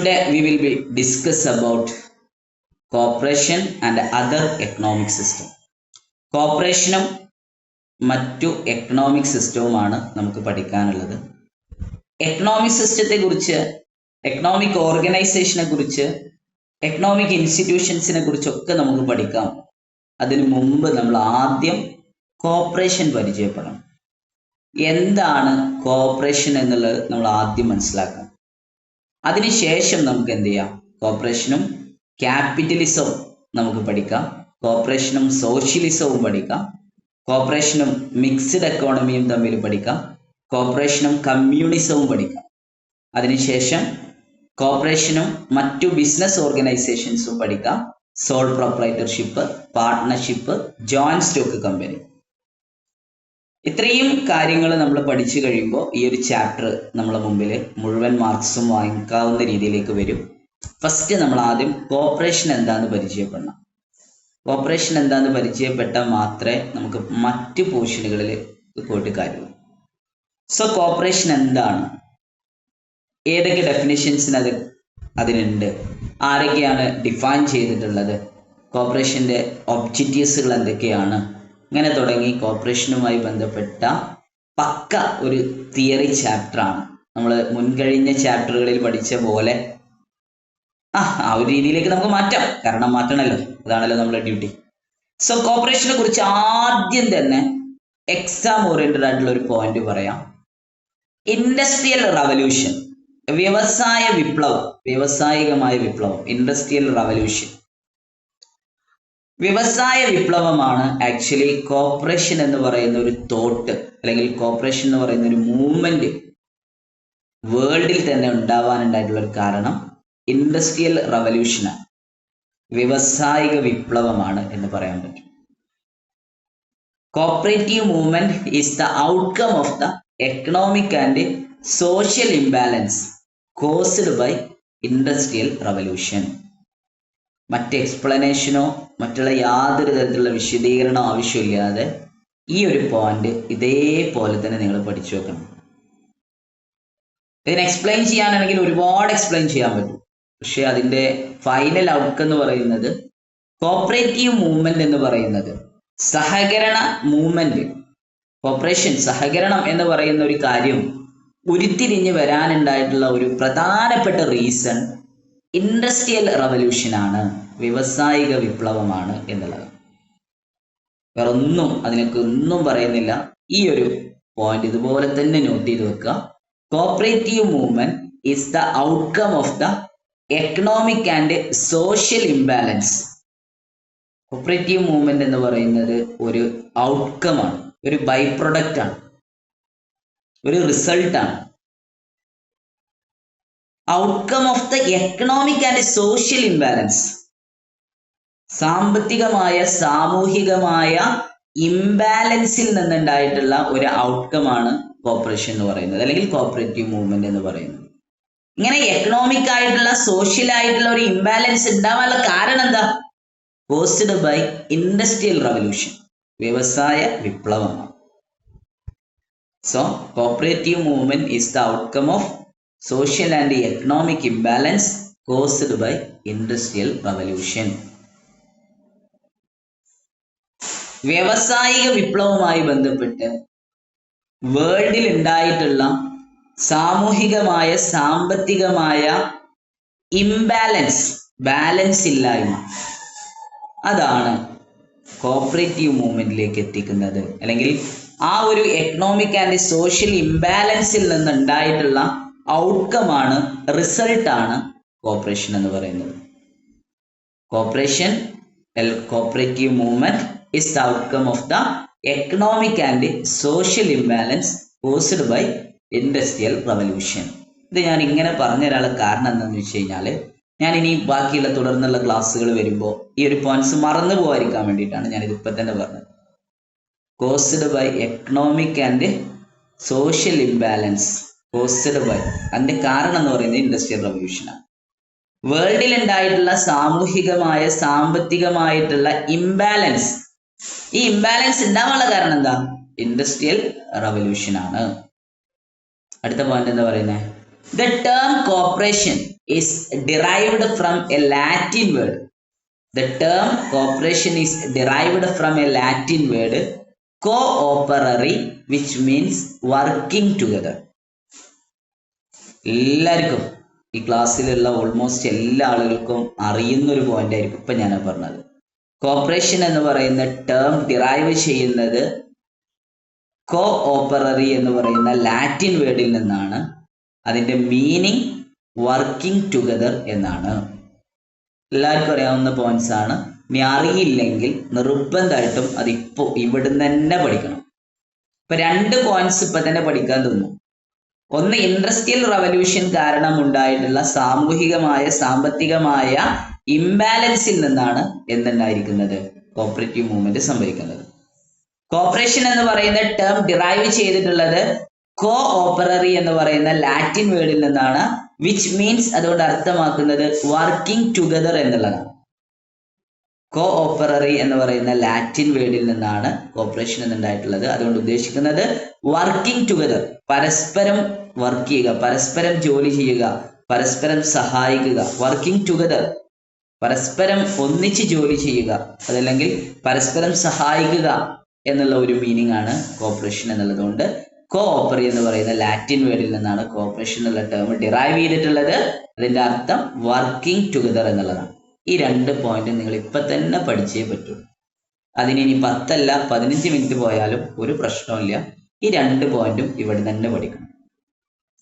Today we will be discuss about cooperation and other economic system. കോർപ്പറേഷനും മറ്റു economic സിസ്റ്റവുമാണ് നമുക്ക് പഠിക്കാനുള്ളത്. എക്കണോമിക് സിസ്റ്റത്തെ കുറിച്ച്, എക്കണോമിക് ഓർഗനൈസേഷനെ കുറിച്ച്, എക്കണോമിക് ഇൻസ്റ്റിറ്റ്യൂഷൻസിനെ കുറിച്ചൊക്കെ നമുക്ക് പഠിക്കാം. അതിനു മുമ്പ് നമ്മൾ ആദ്യം കോർപ്പറേഷൻ പരിചയപ്പെടണം. എന്താണ് കോർപ്പറേഷൻ എന്നുള്ളത് നമ്മൾ ആദ്യം മനസ്സിലാക്കണം. അതിനുശേഷം നമുക്ക് എന്ത് ചെയ്യാം, കോർപ്പറേഷനും ക്യാപിറ്റലിസവും നമുക്ക് പഠിക്കാം, കോർപ്പറേഷനും സോഷ്യലിസവും പഠിക്കാം, കോർപ്പറേഷനും മിക്സ്ഡ് എക്കോണമിയും തമ്മിൽ പഠിക്കാം, കോർപ്പറേഷനും കമ്മ്യൂണിസവും പഠിക്കാം. അതിനുശേഷം കോർപ്പറേഷനും മറ്റു ബിസിനസ് ഓർഗനൈസേഷൻസും പഠിക്കാം, sole proprietorship, partnership, joint stock company. ഇത്രയും കാര്യങ്ങൾ നമ്മൾ പഠിച്ചു കഴിയുമ്പോൾ ഈ ഒരു ചാപ്റ്റർ നമ്മളെ മുമ്പിൽ മുഴുവൻ മാർക്സും വാങ്ങിക്കാവുന്ന രീതിയിലേക്ക് വരും. ഫസ്റ്റ് നമ്മൾ ആദ്യം കോർപ്പറേഷൻ എന്താന്ന് പരിചയപ്പെടണം. കോർപ്പറേഷൻ എന്താന്ന് പരിചയപ്പെട്ടാൽ മാത്രമേ നമുക്ക് മറ്റ് പോർഷനുകളിൽ പോയിട്ട് കാര്യമുള്ളൂ. സോ കോർപ്പറേഷൻ എന്താണ്, ഏതൊക്കെ ഡെഫിനിഷൻസിന് അതിനുണ്ട്, ആരൊക്കെയാണ് ഡിഫൈൻ ചെയ്തിട്ടുള്ളത്, കോർപ്പറേഷൻ്റെ ഒബ്ജക്റ്റീവ്സുകൾ എന്തൊക്കെയാണ്, ഇങ്ങനെ തുടങ്ങി കോർപ്പറേഷനുമായി ബന്ധപ്പെട്ട പക്ക ഒരു തിയറി ചാപ്റ്ററാണ്. നമ്മൾ മുൻകഴിഞ്ഞ ചാപ്റ്ററുകളിൽ പഠിച്ച പോലെ ആ ഒരു രീതിയിലേക്ക് നമുക്ക് മാറ്റാം, കാരണം മാറ്റണമല്ലോ, അതാണല്ലോ നമ്മുടെ ഡ്യൂട്ടി. സോ കോർപ്പറേഷനെ കുറിച്ച് ആദ്യം തന്നെ എക്സാം ഓറിയന്റഡ് ആയിട്ടുള്ള ഒരു പോയിന്റ് പറയാം. ഇൻഡസ്ട്രിയൽ റവല്യൂഷൻ, വ്യവസായ വിപ്ലവം, വ്യവസായികമായ വിപ്ലവം, ഇൻഡസ്ട്രിയൽ റവല്യൂഷൻ, വ്യവസായ വിപ്ലവമാണ് ആക്ച്വലി കോർപ്പറേഷൻ എന്ന് പറയുന്ന ഒരു തോട്ട്, അല്ലെങ്കിൽ കോർപ്പറേഷൻ എന്ന് പറയുന്ന ഒരു മൂവ്മെന്റ് വേൾഡിൽ തന്നെ ഉണ്ടാവാനുണ്ടായിട്ടുള്ള ഒരു കാരണം ഇൻഡസ്ട്രിയൽ റവല്യൂഷനാണ്, വ്യവസായിക വിപ്ലവമാണ് എന്ന് പറയാൻ പറ്റും. Cooperative movement is the outcome of the economic and social imbalance caused by industrial revolution. മറ്റ് എക്സ്പ്ലനേഷനോ മറ്റുള്ള യാതൊരു തരത്തിലുള്ള വിശദീകരണമോ ആവശ്യമില്ലാതെ ഈ ഒരു പോയിന്റ് ഇതേപോലെ തന്നെ നിങ്ങൾ പഠിച്ചു വെക്കണം. ഇതിനെ എക്സ്പ്ലെയിൻ ചെയ്യാനാണെങ്കിൽ ഒരുപാട് എക്സ്പ്ലെയിൻ ചെയ്യാൻ പറ്റും, പക്ഷെ അതിൻ്റെ ഫൈനൽ ഔട്ട്കം എന്ന് പറയുന്നത് കോപ്പറേറ്റീവ് മൂവ്മെന്റ് എന്ന് പറയുന്നത് സഹകരണ മൂവ്മെന്റ്. കോപ്പറേഷൻ, സഹകരണം എന്ന് പറയുന്ന ഒരു കാര്യം ഉരുത്തിരിഞ്ഞ് വരാനുണ്ടായിട്ടുള്ള ഒരു പ്രധാനപ്പെട്ട റീസൺ ഇൻഡസ്ട്രിയൽ റവല്യൂഷനാണ്, വ്യവസായിക വിപ്ലവമാണ് എന്നുള്ളത്. വേറെ ഒന്നും അതിനൊക്കെ ഒന്നും പറയുന്നില്ല. ഈ ഒരു പോയിന്റ് ഇതുപോലെ തന്നെ നോട്ട് ചെയ്ത് വെക്കുക. Cooperative movement is the outcome of the economic and social imbalance. Cooperative movement എന്ന് പറയുന്നത് ഒരു ഔട്ട്കമാണ്, ഒരു ബൈ പ്രൊഡക്റ്റ് ആണ്, ഒരു റിസൾട്ടാണ്. Outcome of the economic and social imbalance, സാമ്പത്തികമായ സാമൂഹികമായ ഇംബാലൻസിൽ നിന്നുണ്ടായിട്ടുള്ള ഒരു ഔട്ട്കമാണ് കോർപ്പറേഷൻ എന്ന് പറയുന്നത്, അല്ലെങ്കിൽ കോപ്പറേറ്റീവ് മൂവ്മെന്റ് എന്ന് പറയുന്നത്. ഇങ്ങനെ എക്കണോമിക് ആയിട്ടുള്ള സോഷ്യൽ ആയിട്ടുള്ള ഒരു ഇംബാലൻസ് ഉണ്ടാവാനുള്ള കാരണം എന്താ? കോസ്ഡ് ബൈ ഇൻഡസ്ട്രിയൽ റവല്യൂഷൻ, വ്യവസായ വിപ്ലവമാണ്. So cooperative movement is the outcome of social and economic imbalance caused by industrial revolution. വ്യവസായിക വിപ്ലവവുമായി ബന്ധപ്പെട്ട് വേൾഡിൽ ഉണ്ടായിട്ടുള്ള സാമൂഹികമായ സാമ്പത്തികമായ ഇംബാലൻസ്, ബാലൻസ് ഇല്ലായ്മ, അതാണ് കോപ്പറേറ്റീവ് മൂവ്മെന്റിലേക്ക് എത്തിക്കുന്നത്. അല്ലെങ്കിൽ ആ ഒരു എക്കണോമിക് ആൻഡ് സോഷ്യൽ ഇംബാലൻസിൽ നിന്നുണ്ടായിട്ടുള്ള ഔട്ട്കമാണ്, റിസൾട്ടാണ് കോർപ്പറേഷൻ എന്ന് പറയുന്നത്. Cooperative movement is the outcome of the economic and social imbalance caused by industrial revolution. ഇത് ഞാൻ ഇങ്ങനെ പറഞ്ഞു തരാനുള്ള കാരണം എന്താണെന്ന് വെച്ച് കഴിഞ്ഞാൽ, ഞാൻ ഇനി ബാക്കിയുള്ള തുടർന്നുള്ള ക്ലാസ്സുകൾ വരുമ്പോൾ ഈ ഒരു പോയിന്റ്സ് മറന്നു പോകാതിരിക്കാൻ വേണ്ടിയിട്ടാണ് ഞാനിത് ഇപ്പം തന്നെ പറഞ്ഞത്. Caused by economic and social imbalance, caused by, അതിന്റെ കാരണം എന്ന് പറയുന്നത് ഇൻഡസ്ട്രിയൽ റവല്യൂഷനാണ്. വേൾഡിൽ ഉണ്ടായിട്ടുള്ള സാമൂഹികമായ സാമ്പത്തികമായിട്ടുള്ള ഇംബാലൻസ്, ഈ ഇംബാലൻസ് ഉണ്ടാവാനുള്ള കാരണം എന്താ? ഇൻഡസ്ട്രിയൽ റവല്യൂഷൻ ആണ്. അടുത്ത പോയിന്റ് എന്താ പറയുന്നത്? The term cooperation is derived from a Latin word. The term cooperation is derived from a Latin word cooperare, which means working together. എല്ലാവർക്കും ഈ ക്ലാസ്സിലുള്ള ഓൾമോസ്റ്റ് എല്ലാ ആളുകൾക്കും അറിയുന്ന ഒരു പോയിന്റ് ആയിരിക്കും ഇപ്പൊ ഞാൻ പറഞ്ഞത്. കോപ്പറേഷൻ എന്ന് പറയുന്ന ടേം ഡിറൈവ് ചെയ്യുന്നത് കോഓപ്പററി എന്ന് പറയുന്ന ലാറ്റിൻ വേർഡിൽ നിന്നാണ്. അതിന്റെ മീനിങ് വർക്കിംഗ് ടുഗദർ എന്നാണ്. എല്ലാവർക്കും അറിയാവുന്ന പോയിന്റ്സ് ആണ്. ഇനി അറിയില്ലെങ്കിൽ നിർബന്ധമായിട്ടും അതിപ്പോ ഇവിടുന്ന് തന്നെ പഠിക്കണം. ഇപ്പൊ 2 പോയിന്റ്സ് ഇപ്പൊ തന്നെ പഠിക്കാൻ തോന്നും. ഒന്ന്, ഇൻഡസ്ട്രിയൽ റവല്യൂഷൻ കാരണം ഉണ്ടായിട്ടുള്ള സാമൂഹികമായ സാമ്പത്തികമായ ഇംബാലൻസിൽ നിന്നാണ് എന്തുണ്ടായിരിക്കുന്നത്, കോപ്പറേറ്റീവ് മൂവ്മെന്റ് സംഭവിക്കുന്നത്. കോപ്പറേഷൻ എന്ന് പറയുന്ന ടേം ഡിറൈവ് ചെയ്തിട്ടുള്ളത് കോ ഓപ്പററി എന്ന് പറയുന്ന ലാറ്റിൻ വേർഡിൽ നിന്നാണ്. വിച്ച് മീൻസ് അതുകൊണ്ട് അർത്ഥമാക്കുന്നത് വർക്കിംഗ് ടുഗദർ എന്നുള്ളതാണ്. കോ ഓപ്പററി എന്ന് പറയുന്ന ലാറ്റിൻ വേർഡിൽ നിന്നാണ് കോപ്പറേഷൻ എന്നുണ്ടായിട്ടുള്ളത്. അതുകൊണ്ട് ഉദ്ദേശിക്കുന്നത് വർക്കിംഗ് ടുഗദർ, പരസ്പരം വർക്ക് ചെയ്യുക, പരസ്പരം ജോലി ചെയ്യുക, പരസ്പരം സഹായിക്കുക. വർക്കിംഗ് ടുഗദർ, പരസ്പരം ഒന്നിച്ച് ജോലി ചെയ്യുക, അതല്ലെങ്കിൽ പരസ്പരം സഹായിക്കുക എന്നുള്ള ഒരു മീനിങ് ആണ് കോപ്പറേഷൻ എന്നുള്ളത്. കൊണ്ട് കോ ഓപ്പറി എന്ന് പറയുന്ന ലാറ്റിൻ വേർഡിൽ നിന്നാണ് കോപ്പറേഷൻ എന്നുള്ള ടേം ഡിറൈവ് ചെയ്തിട്ടുള്ളത്. അതിന്റെ അർത്ഥം വർക്കിംഗ് ടുഗദർ എന്നുള്ളതാണ്. ഈ 2 പോയിന്റ് നിങ്ങൾ ഇപ്പൊ തന്നെ പഠിച്ചേ പറ്റൂ. അതിന് ഇനി 10 അല്ല 15 മിനിറ്റ് പോയാലും ഒരു പ്രശ്നമില്ല. ഈ 2 പോയിന്റും ഇവിടെ തന്നെ പഠിക്കണം.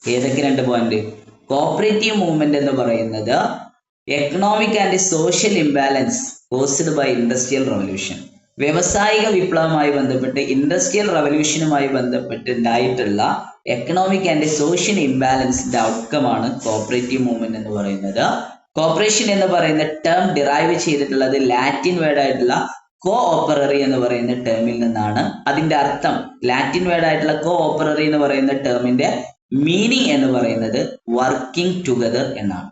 ഏതൊക്കെ 2 പോയിന്റ്? കോപ്പറേറ്റീവ് മൂവ്മെന്റ് എന്ന് പറയുന്നത് economic and social imbalance caused by industrial revolution. വ്യവസായിക വിപ്ലവവുമായി ബന്ധപ്പെട്ട് ഇൻഡസ്ട്രിയൽ റവല്യൂഷനുമായി ബന്ധപ്പെട്ട് ഉണ്ടായിട്ടുള്ള എക്കണോമിക് ആൻഡ് സോഷ്യൽ ഇംബാലൻസിന്റെ ഔട്ട്കമാണ് കോപ്പറേറ്റീവ് മൂവ്മെന്റ് എന്ന് പറയുന്നത്. കോപ്പറേഷൻ എന്ന് പറയുന്ന ടേം ഡിറൈവ് ചെയ്തിട്ടുള്ളത് ലാറ്റിൻ വേർഡ് ആയിട്ടുള്ള കോ ഓപ്പററി എന്ന് പറയുന്ന ടേമിൽ നിന്നാണ്. അതിന്റെ അർത്ഥം ലാറ്റിൻ വേർഡ് ആയിട്ടുള്ള കോ ഓപ്പററി എന്ന് പറയുന്ന ടേമിന്റെ മീനിങ് എന്ന് പറയുന്നത് വർക്കിംഗ് ടുഗദർ എന്നാണ്.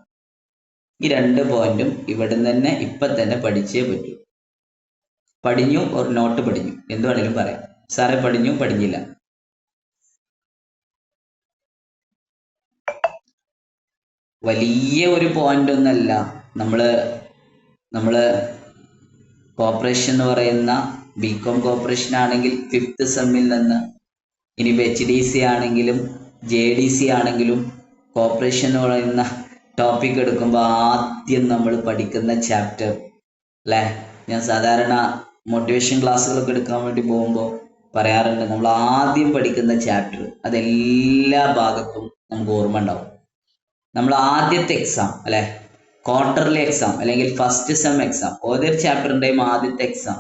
ഈ 2 പോയിന്റും ഇവിടെ തന്നെ ഇപ്പൊ തന്നെ പഠിച്ചേ പറ്റൂ. പഠിഞ്ഞു ഒരു നോട്ട് പഠിഞ്ഞു എന്ത് വേണേലും പറയാം. സാറെ പഠിഞ്ഞു പഠിഞ്ഞില്ല. വലിയ ഒരു പോയിന്റ് ഒന്നല്ല. നമ്മള് കോപ്പറേഷൻ എന്ന് പറയുന്ന ബികോം കോപ്പറേഷൻ ആണെങ്കിൽ 5th സെമ്മിൽ നിന്ന്, ഇനി HDC ആണെങ്കിലും JDC ആണെങ്കിലും കോപ്പറേഷൻ എന്ന് പറയുന്ന ടോപ്പിക് എടുക്കുമ്പോൾ ആദ്യം നമ്മൾ പഠിക്കുന്ന ചാപ്റ്റർ അല്ലേ, ഞാൻ സാധാരണ മോട്ടിവേഷൻ ക്ലാസ്സുകളൊക്കെ എടുക്കാൻ വേണ്ടി പോകുമ്പോൾ പറയാറുണ്ട്, നമ്മൾ ആദ്യം പഠിക്കുന്ന ചാപ്റ്റർ അതെല്ലാ ഭാഗത്തും നമുക്ക് ഓർമ്മ ഉണ്ടാവും. നമ്മൾ ആദ്യത്തെ എക്സാം അല്ലെ, ക്വാർട്ടർലി എക്സാം അല്ലെങ്കിൽ ഫസ്റ്റ് സെം എക്സാം, ഓരോ ചാപ്റ്ററിന്റെയും ആദ്യത്തെ എക്സാം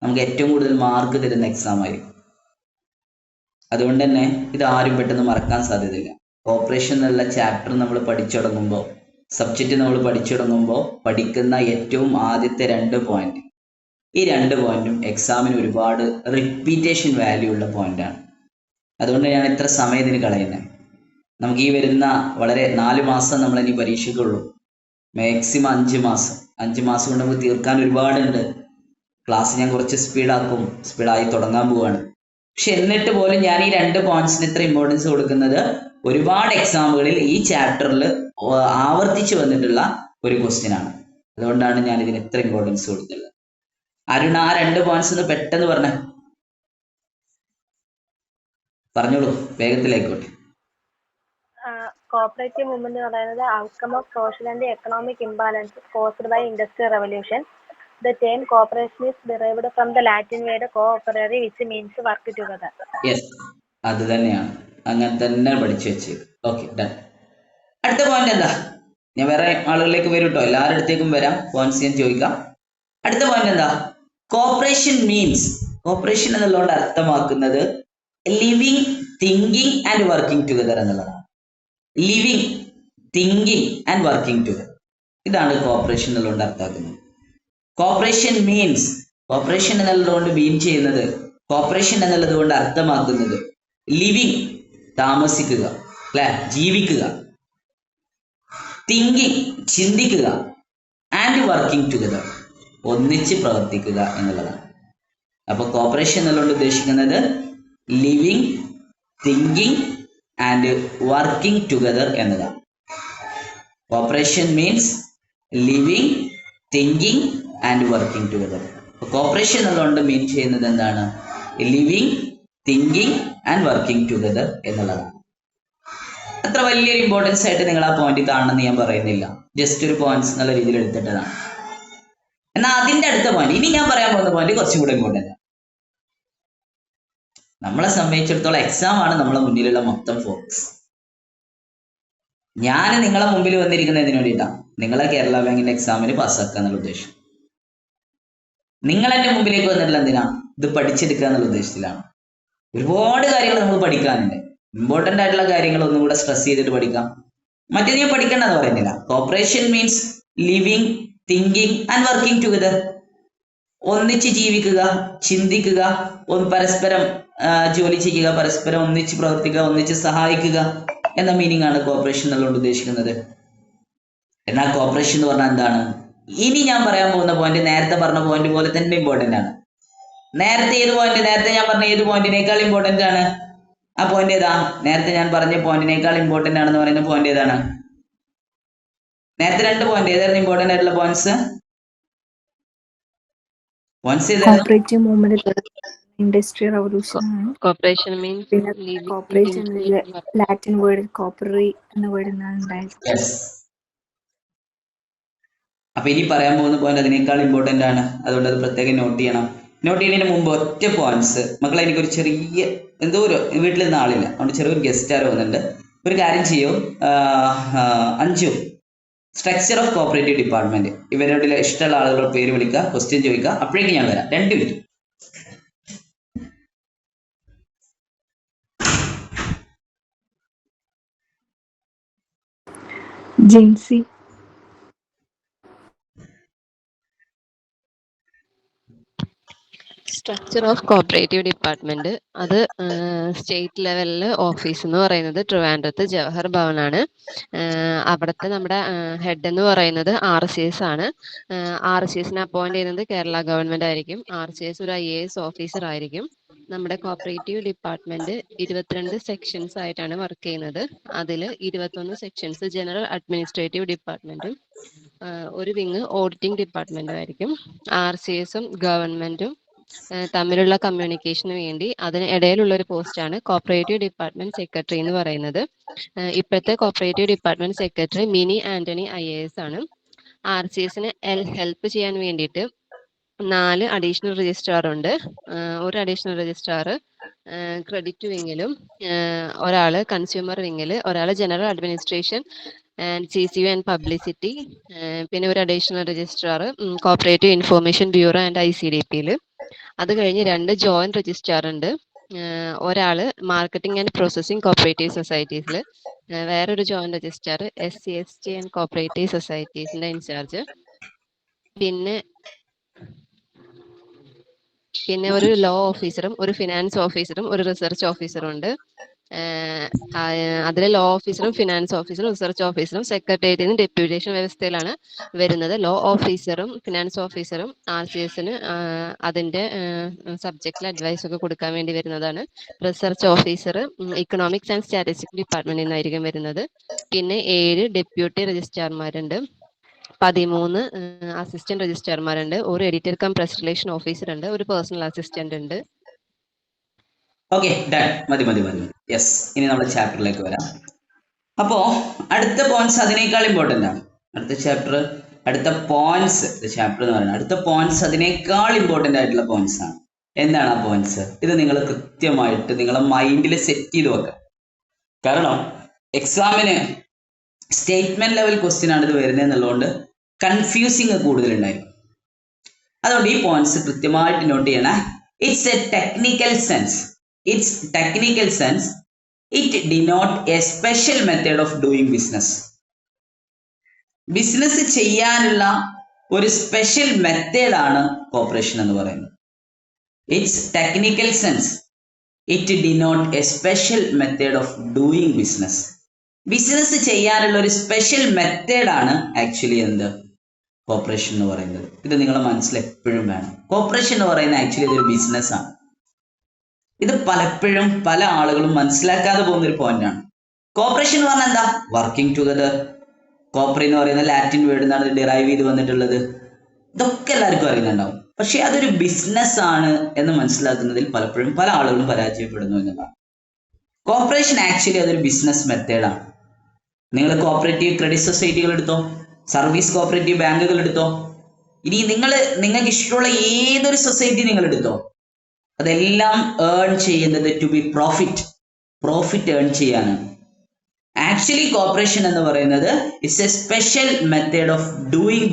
നമുക്ക് ഏറ്റവും കൂടുതൽ മാർക്ക് തരുന്ന എക്സാം ആയിരിക്കും. അതുകൊണ്ട് തന്നെ ഇത് ആരും പെട്ടെന്ന് മറക്കാൻ സാധ്യതയില്ല. കോപ്പറേഷൻ എന്നുള്ള ചാപ്റ്റർ നമ്മൾ പഠിച്ചു തുടങ്ങുമ്പോൾ, സബ്ജക്റ്റ് നമ്മൾ പഠിച്ചു തുടങ്ങുമ്പോൾ പഠിക്കുന്ന ഏറ്റവും ആദ്യത്തെ 2 പോയിന്റ്, ഈ 2 പോയിന്റും എക്സാമിന് ഒരുപാട് റിപ്പീറ്റേഷൻ വാല്യൂ ഉള്ള പോയിന്റാണ്. അതുകൊണ്ട് ഞാൻ ഇത്ര സമയം ഇതിന് കളയുന്നത്. നമുക്ക് ഈ വരുന്ന വളരെ 4 മാസം നമ്മൾ ഇനി പരീക്ഷയ്ക്കുള്ളൂ. മാക്സിമം 5 മാസം. 5 മാസം കൊണ്ട് നമുക്ക് തീർക്കാൻ ഒരുപാടുണ്ട്. ക്ലാസ് ഞാൻ കുറച്ച് സ്പീഡായി തുടങ്ങാൻ പോവാണ്. പക്ഷെ എന്നിട്ട് പോലും ഞാൻ ഈ 2 പോയിന്റ്സിന് ഇത്ര ഇമ്പോർട്ടൻസ് കൊടുക്കുന്നത് ഒരുപാട് എക്സാമുകളിൽ ഈ ചാപ്റ്ററിൽ ആവർത്തിച്ച് വന്നിട്ടുള്ള ഒരു ക്വസ്റ്റ്യൻ ആണ്. അതുകൊണ്ടാണ് ഞാൻ ഇതിന് ഇത്ര ഇമ്പോർട്ടൻസ് കൊടുത്തുള്ളത്. അരുൺ ആ 2 പോയിന്റ്സ് ഒന്ന് പെട്ടെന്ന് പറഞ്ഞോളൂ, വേഗത്തിലായിക്കോട്ടെ. കോപ്പറേറ്റീവ് മൂവ്മെന്റ് എന്ന് പറയുന്നത് outcome of social and economic imbalance caused by industrial revolution. The term cooperation is derived from the Latin word cooperare, which means work together. Yes, അത് തന്നെയാണ്. അങ്ങനെ തന്നെ പഠിച്ചു വെച്ചത്. Okay, done. അടുത്ത പോയിന്റ് എന്താ? ഞാൻ വേറെ ആളുകളിലേക്ക് വരും കേട്ടോ, എല്ലാവരുടെ അടുത്തേക്കും വരാം, പോയിന്റ്സ് ഞാൻ ചോദിക്കാം. അടുത്ത പോയിന്റ് എന്താ? കോപ്പറേഷൻ മീൻസ്, കോപ്പറേഷൻ എന്നുള്ളതുകൊണ്ട് അർത്ഥമാക്കുന്നത് living, thinking and working together എന്നുള്ളതാണ്. Living, thinking and working together, ഇതാണ് കോപ്പറേഷൻ എന്നുള്ളതുകൊണ്ട് അർത്ഥമാക്കുന്നത്. കോപ്പറേഷൻ മീൻസ്, കോപ്പറേഷൻ എന്നുള്ളതുകൊണ്ട് മീൻ ചെയ്യുന്നത്, കോപ്പറേഷൻ എന്നുള്ളത് കൊണ്ട് അർത്ഥമാക്കുന്നത് ലിവിങ്, താമസിക്കുക അല്ലെ, ജീവിക്കുക, തിങ്കിങ്, ചിന്തിക്കുക, ആൻഡ് വർക്കിംഗ് ടുഗദർ, ഒന്നിച്ച് പ്രവർത്തിക്കുക എന്നുള്ളതാണ്. അപ്പൊ കോപ്പറേഷൻ എന്നുള്ളത് ഉദ്ദേശിക്കുന്നത് living, thinking and working together എന്നതാണ്. Cooperation means living, thinking and working together. Cooperation എന്നുള്ളതുകൊണ്ട് മീൻ ചെയ്യുന്നത് എന്താണ്? Living, thinking and working together എന്നുള്ളതാണ്. അത്ര വലിയൊരു ഇമ്പോർട്ടൻസ് ആയിട്ട് നിങ്ങൾ ആ പോയിന്റ് കാണണമെന്ന് ഞാൻ പറയുന്നില്ല, ജസ്റ്റ് ഒരു പോയിന്റ്സ് എന്നുള്ള രീതിയിൽ എടുത്തിട്ടതാണ്. എന്നാൽ അതിന്റെ അടുത്ത പോയിന്റ്, ഇനി ഞാൻ പറയാൻ പോകുന്ന പോയിന്റ് കുറച്ചും കൂടെ ഇമ്പോർട്ടൻ്റ്. നമ്മളെ സംബന്ധിച്ചിടത്തോളം എക്സാം ആണ് നമ്മളെ മുന്നിലുള്ള മൊത്തം ഫോക്കസ്. ഞാൻ നിങ്ങളെ മുമ്പിൽ വന്നിരിക്കുന്നതിന് വേണ്ടിയിട്ടാണ്, നിങ്ങളെ കേരള ബാങ്കിന്റെ എക്സാമിന് പാസ്സാക്കുക എന്നുള്ള ഉദ്ദേശം. നിങ്ങൾ എന്റെ മുമ്പിലേക്ക് വന്നിട്ടുള്ള എന്തിനാ? ഇത് പഠിച്ചെടുക്കുക എന്നുള്ള ഉദ്ദേശത്തിലാണ്. ഒരുപാട് കാര്യങ്ങൾ നമ്മൾ പഠിക്കാനുണ്ട്. ഇമ്പോർട്ടൻ്റ് ആയിട്ടുള്ള കാര്യങ്ങൾ ഒന്നും കൂടെ സ്ട്രെസ് ചെയ്തിട്ട് പഠിക്കാം. മറ്റേ ഞാൻ പഠിക്കണ്ടെന്ന് പറയുന്നില്ല. Corporation means living, thinking and working together. ഒന്നിച്ച് ജീവിക്കുക, ചിന്തിക്കുക, പരസ്പരം ജോലി ചെയ്യുക, പരസ്പരം ഒന്നിച്ച് പ്രവർത്തിക്കുക, ഒന്നിച്ച് സഹായിക്കുക എന്ന മീനിങ് ആണ് കോപ്പറേഷൻ എന്നുള്ളത് ഉദ്ദേശിക്കുന്നത്. എന്നാൽ കോപ്പറേഷൻ എന്ന് പറഞ്ഞാൽ എന്താണ്? ഇനി ഞാൻ പറയാൻ പോകുന്ന പോയിന്റ് നേരത്തെ പറഞ്ഞ പോയിന്റ് പോലെ തന്നെ ഇമ്പോർട്ടൻ്റ് ആണ്. നേരത്തെ ഞാൻ പറഞ്ഞ ഏത് പോയിന്റിനേക്കാൾ ഇമ്പോർട്ടൻ്റ് ആണ്? ആ പോയിന്റ് ഏതാ? നേരത്തെ ഞാൻ പറഞ്ഞ പോയിന്റിനേക്കാൾ ഇമ്പോർട്ടൻ്റ് ആണെന്ന് പറയുന്ന പോയിന്റ് ഏതാണ്? നേരത്തെ 2 പോയിന്റ് ഏതായിരുന്നു ഇമ്പോർട്ടൻ്റ് ആയിട്ടുള്ള points? Cooperative movement, industrial revolution ആണ്. കോപ്പറേഷൻ മീൻസ് പിന്നെ കോപ്പറേഷൻ ലാറ്റിൻ വേർഡ് കോപ്പറി എന്ന വേർഡിൽ നിന്നാണ് ഉണ്ടായത്. അപ്പൊ ഇനി പറയാൻ പോകുന്ന പോയിന്റ് അതിനേക്കാൾ ഇമ്പോർട്ടൻ്റ് ആണ്. അതുകൊണ്ട് അത് പ്രത്യേകം നോട്ട് ചെയ്യണം. നോട്ട് ചെയ്യുന്നതിന് മുമ്പ് ഒറ്റ പോയിന്റ്സ് മക്കളെ, എനിക്കൊരു ചെറിയ എന്തോ ഒരു വീട്ടിൽ നിന്ന് ആളില്ല, അതുകൊണ്ട് ചെറിയൊരു ഗസ്റ്റ് ആരോ വന്നിട്ടുണ്ട്. ഒരു കാര്യം ചെയ്യൂ, അഞ്ചു സ്ട്രക്ചർ ഓഫ് കോപ്പറേറ്റീവ് ഡിപ്പാർട്ട്മെന്റ്, ഇവരുടെ ഇഷ്ടമുള്ള ആളുകളുടെ പേര് വിളിക്കുക, ക്വസ്റ്റ്യൻ ചോദിക്കുക. അപ്പോഴേക്കും ഞാൻ വരാം, 2 minute. Jincy. Structure of cooperative department, അത് സ്റ്റേറ്റ് ലെവലിൽ ഓഫീസ് എന്ന് പറയുന്നത് ട്രിവാൻഡ്രത്ത് ജവഹർ ഭവനാണ്. അവിടുത്തെ നമ്മുടെ ഹെഡ് എന്ന് പറയുന്നത് RCS ആണ്. RCSനെ അപ്പോയിന്റ് ചെയ്യുന്നത് കേരള ഗവൺമെന്റ് ആയിരിക്കും. RCS ഒരു IAS ഓഫീസർ ആയിരിക്കും. നമ്മുടെ കോപ്പറേറ്റീവ് ഡിപ്പാർട്ട്മെന്റ് 22 സെക്ഷൻസ് ആയിട്ടാണ് വർക്ക് ചെയ്യുന്നത്. അതിൽ 21 സെക്ഷൻസ് ജനറൽ അഡ്മിനിസ്ട്രേറ്റീവ് ഡിപ്പാർട്ട്മെന്റും ഒരു വിങ് ഓഡിറ്റിംഗ് ഡിപ്പാർട്ട്മെന്റും ആയിരിക്കും. RCSും ഗവൺമെന്റും തമ്മിലുള്ള കമ്മ്യൂണിക്കേഷന് വേണ്ടി അതിന് ഇടയിലുള്ള ഒരു പോസ്റ്റാണ് കോപ്പറേറ്റീവ് ഡിപ്പാർട്ട്മെന്റ് സെക്രട്ടറി എന്ന് പറയുന്നത്. ഇപ്പോഴത്തെ cooperative department secretary mini Antony IAS ആണ്. RCSന് ഹെൽപ്പ് ചെയ്യാൻ വേണ്ടിയിട്ട് 4 അഡീഷണൽ രജിസ്ട്രാർ ഉണ്ട്. ഒരു അഡീഷണൽ രജിസ്ട്രാർ ക്രെഡിറ്റ് വിങ്ങിലും, ഒരാൾ കൺസ്യൂമർ വിങ്ങിൽ, ഒരാൾ general administration and CCU and publicity, പിന്നെ ഒരു additional registrar cooperative information bureau and ICDPയിൽ. അത് കഴിഞ്ഞ് 2 ജോയിന്റ് രജിസ്ട്രാർ ഉണ്ട്. ഒരാള് മാർക്കറ്റിംഗ് ആൻഡ് പ്രോസസിംഗ് കോപ്പറേറ്റീവ് സൊസൈറ്റീസിൽ, വേറൊരു joint registrar SCST and cooperative സൊസൈറ്റീസിന്റെ ഇൻചാർജ്. പിന്നെ ഒരു ലോ ഓഫീസറും ഒരു ഫിനാൻസ് ഓഫീസറും ഒരു റിസർച്ച് ഓഫീസറും ഉണ്ട്. അതിലെ ലോ ഓഫീസറും ഫിനാൻസ് ഓഫീസറും റിസർച്ച് ഓഫീസറും സെക്രട്ടേറിയറ്റിൽ നിന്ന് ഡെപ്യൂട്ടേഷൻ വ്യവസ്ഥയിലാണ് വരുന്നത്. ലോ ഓഫീസറും ഫിനാൻസ് ഓഫീസറും RCSന് അതിന്റെ സബ്ജക്റ്റിൽ അഡ്വൈസ് ഒക്കെ കൊടുക്കാൻ വേണ്ടി വരുന്നതാണ്. Research officer economics and statistics ഡിപ്പാർട്ട്മെന്റിൽ നിന്നായിരിക്കും വരുന്നത്. പിന്നെ 7 ഡെപ്യൂട്ടി രജിസ്ട്രാർമാരുണ്ട്, 13 അസിസ്റ്റന്റ് രജിസ്ട്രാർമാരുണ്ട്, ഒരു editor come press relation officer ഉണ്ട്, ഒരു പേഴ്സണൽ അസിസ്റ്റന്റ് ഉണ്ട്. ഓക്കെ, മതി. യെസ്, ഇനി നമ്മുടെ ചാപ്റ്ററിലേക്ക് വരാം. അപ്പോ അടുത്ത പോയിന്റ്സ് അതിനേക്കാൾ ഇമ്പോർട്ടൻ്റ് ആണ്. അടുത്ത പോയിന്റ്സ് ചാപ്റ്റർ എന്ന് പറയുന്നത് അടുത്ത പോയിന്റ്സ് അതിനേക്കാൾ ഇമ്പോർട്ടൻ്റ് ആയിട്ടുള്ള പോയിന്റ്സ് ആണ്. എന്താണ് ആ പോയിന്റ്സ്? ഇത് നിങ്ങൾ കൃത്യമായിട്ട് നിങ്ങളെ മൈൻഡിൽ സെറ്റ് ചെയ്ത് വെക്കുക. കാരണം എക്സാമിന് സ്റ്റേറ്റ്മെന്റ് ലെവൽ ക്വസ്റ്റ്യൻ ആണ് ഇത് വരുന്നത് എന്നുള്ളതുകൊണ്ട് കൺഫ്യൂസിങ് കൂടുതലുണ്ടായിരിക്കും. അതുകൊണ്ട് ഈ പോയിന്റ്സ് കൃത്യമായിട്ട് നോട്ട് ചെയ്യണേ. It's A technical sense. It denote a special method of doing business. Business ചെയ്യാനുള്ള ഒരു സ്പെഷ്യൽ മെത്തേഡാണ് കോപ്പറേഷൻ എന്ന് പറയുന്നത്. It's technical sense. It denote A special method of doing business. Business ചെയ്യാനുള്ള ഒരു സ്പെഷ്യൽ മെത്തേഡാണ് ആക്ച്വലി എന്ത് കോപ്പറേഷൻ എന്ന് പറയുന്നത്. ഇത് നിങ്ങളുടെ മനസ്സിൽ എപ്പോഴും വേണം. കോപ്പറേഷൻ എന്ന് പറയുന്നത് ആക്ച്വലി ഇതൊരു ബിസിനസ്സാണ്. ഇത് പലപ്പോഴും പല ആളുകളും മനസ്സിലാക്കാതെ പോകുന്ന ഒരു പോയിന്റ് ആണ്. കോപ്പറേഷൻ എന്ന് പറഞ്ഞാൽ എന്താ? Working together. കോപ്പറി എന്ന് പറയുന്ന ലാറ്റിൻ വേർഡ് നിന്നാണ് ഡിറൈവ് ചെയ്ത് വന്നിട്ടുള്ളത്. ഇതൊക്കെ എല്ലാവർക്കും അറിയുന്നുണ്ടാവും. പക്ഷെ അതൊരു ബിസിനസ് ആണ് എന്ന് മനസ്സിലാക്കുന്നതിൽ പലപ്പോഴും പല ആളുകളും പരാജയപ്പെടുന്നു എന്നതാണ്. കോർപ്പറേഷൻ ആക്ച്വലി അതൊരു ബിസിനസ് മെത്തേഡാണ്. നിങ്ങൾ കോപ്പറേറ്റീവ് ക്രെഡിറ്റ് സൊസൈറ്റികൾ എടുത്തോ, സർവീസ് കോപ്പറേറ്റീവ് ബാങ്കുകൾ എടുത്തോ, ഇനി നിങ്ങൾക്ക് ഇഷ്ടമുള്ള ഏതൊരു സൊസൈറ്റി നിങ്ങൾ എടുത്തോ, അതെല്ലാം ഏൺ ചെയ്യുന്നത് ടു ബി പ്രോഫിറ്റ് ഏൺ ചെയ്യാനാണ്. ആക്ച്വലി കോർപ്പറേഷൻ എന്ന് പറയുന്നത് it's a special method of doing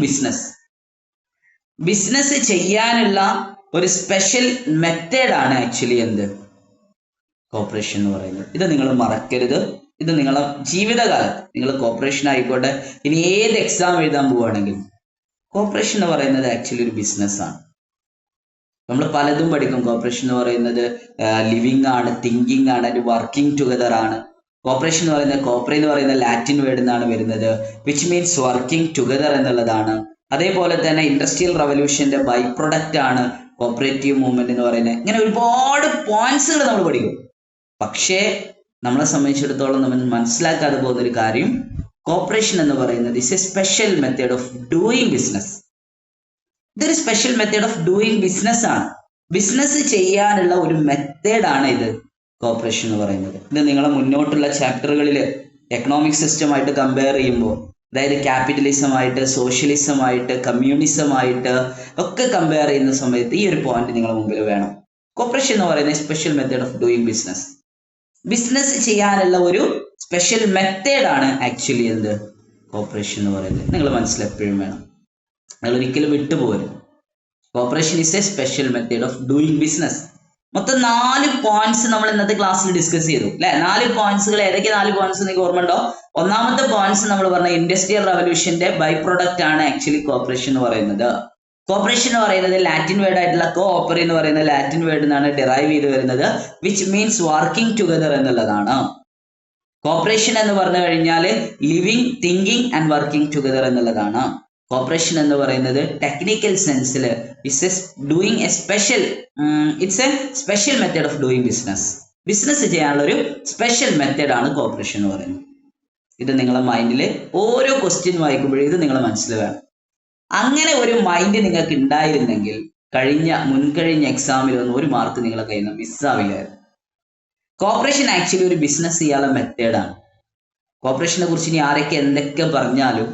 business ചെയ്യാനുള്ള ഒരു സ്പെഷ്യൽ മെത്തേഡാണ് ആക്ച്വലി എന്ത് കോർപ്പറേഷൻ എന്ന് പറയുന്നത്. ഇത് നിങ്ങൾ മറക്കരുത്. ഇത് നിങ്ങളെ ജീവിതകാലത്ത് നിങ്ങൾ കോർപ്പറേഷൻ ആയിക്കോട്ടെ, ഇനി ഏത് എക്സാം എഴുതാൻ പോവുകയാണെങ്കിൽ കോർപ്പറേഷൻ എന്ന് പറയുന്നത് ആക്ച്വലി ഒരു ബിസിനസ്സാണ്. നമ്മൾ പലതും പഠിക്കും. കോർപ്പറേഷൻ എന്ന് പറയുന്നത് ലിവിങ് ആണ്, തിങ്കിങ് ആണ്, വർക്കിംഗ് ടുഗദർ ആണ്. കോർപ്പറേഷൻ എന്ന് പറയുന്നത് കോപ്പറി എന്ന് പറയുന്ന ലാറ്റിൻ വേർഡിൽ നിന്നാണ് വരുന്നത്, വിച്ച് മീൻസ് വർക്കിംഗ് ടുഗദർ എന്നുള്ളതാണ്. അതേപോലെ തന്നെ ഇൻഡസ്ട്രിയൽ റവല്യൂഷന്റെ ബൈ പ്രൊഡക്റ്റ് ആണ് കോപ്പറേറ്റീവ് മൂവ്മെന്റ് എന്ന് പറയുന്നത്. ഇങ്ങനെ ഒരുപാട് പോയിന്റ്സുകൾ നമ്മൾ പഠിക്കും. പക്ഷേ നമ്മളെ സംബന്ധിച്ചിടത്തോളം നമ്മൾ മനസ്സിലാക്കാതെ പോകുന്ന ഒരു കാര്യം, കോർപ്പറേഷൻ എന്ന് പറയുന്നത് is a special method of doing business. ഇതൊരു special method of doing business ആണ്. ബിസിനസ് ചെയ്യാനുള്ള ഒരു മെത്തേഡാണ് ഇത് കോർപ്പറേഷൻ എന്ന് പറയുന്നത്. ഇത് നിങ്ങളെ മുന്നോട്ടുള്ള ചാപ്റ്ററുകളിൽ എക്കണോമിക് സിസ്റ്റമായിട്ട് കമ്പയർ ചെയ്യുമ്പോൾ, അതായത് ക്യാപിറ്റലിസമായിട്ട്, സോഷ്യലിസമായിട്ട്, കമ്മ്യൂണിസമായിട്ട് ഒക്കെ കമ്പയർ ചെയ്യുന്ന സമയത്ത് ഈ ഒരു പോയിന്റ് നിങ്ങളുടെ മുമ്പിൽ വേണം. കോർപ്പറേഷൻ എന്ന് പറയുന്നത് special method of doing business ചെയ്യാനുള്ള ഒരു സ്പെഷ്യൽ മെത്തേഡാണ് ആക്ച്വലി എന്ത് കോർപ്പറേഷൻ എന്ന് പറയുന്നത്. നിങ്ങൾ മനസ്സിലെപ്പോഴും വേണം, നിങ്ങൾ ഒരിക്കലും വിട്ടുപോകരുത്. Corporation is a special method of doing business. മൊത്തം 4 പോയിന്റ്സ് നമ്മൾ ഇന്നത്തെ ക്ലാസ്സിൽ ഡിസ്കസ് ചെയ്തു അല്ലെ. 4 പോയിന്റ്സുകൾ ഏതൊക്കെ 4 പോയിന്റ്സ് നിങ്ങൾക്ക് ഓർമ്മ ഉണ്ടോ? ഒന്നാമത്തെ പോയിന്റ്സ് നമ്മൾ പറഞ്ഞ ഇൻഡസ്ട്രിയൽ റവല്യൂഷന്റെ ബൈ പ്രൊഡക്റ്റ് ആണ് ആക്ച്വലി കോർപ്പറേഷൻ എന്ന് പറയുന്നത്. കോർപ്പറേഷൻ എന്ന് പറയുന്നത് ലാറ്റിൻ വേർഡ് ആയിട്ടുള്ള കോപ്പറി എന്ന് പറയുന്ന ലാറ്റിൻ വേർഡിൽ നിന്നാണ് ഡിറൈവ് ചെയ്ത് വരുന്നത്, വിച്ച് മീൻസ് വർക്കിംഗ് ടുഗദർ എന്നുള്ളതാണ്. കോർപ്പറേഷൻ എന്ന് പറഞ്ഞു കഴിഞ്ഞാൽ living, thinking and working together എന്നുള്ളതാണ്. കോർപ്പറേഷൻ എന്ന് പറയുന്നത് ടെക്നിക്കൽ സെൻസിൽ it's a special method of doing business ചെയ്യാനുള്ള ഒരു സ്പെഷ്യൽ മെത്തേഡാണ് കോർപ്പറേഷൻ എന്ന് പറയുന്നത്. ഇത് നിങ്ങളെ മൈൻഡിൽ ഓരോ ക്വസ്റ്റ്യൻ വായിക്കുമ്പോഴും ഇത് നിങ്ങളെ മനസ്സിൽ വേണം. അങ്ങനെ ഒരു മൈൻഡ് നിങ്ങൾക്ക് ഉണ്ടായിരുന്നെങ്കിൽ മുൻകഴിഞ്ഞ എക്സാമിലൊന്നും ഒരു മാർക്ക് നിങ്ങളെ കയ്യിൽ നിന്ന് മിസ്സാവില്ലായിരുന്നു. കോർപ്പറേഷൻ ആക്ച്വലി ഒരു ബിസിനസ് ചെയ്യാനുള്ള മെത്തേഡാണ്. കോർപ്പറേഷനെ കുറിച്ച് ഇനി ആരൊക്കെ എന്തൊക്കെ പറഞ്ഞാലും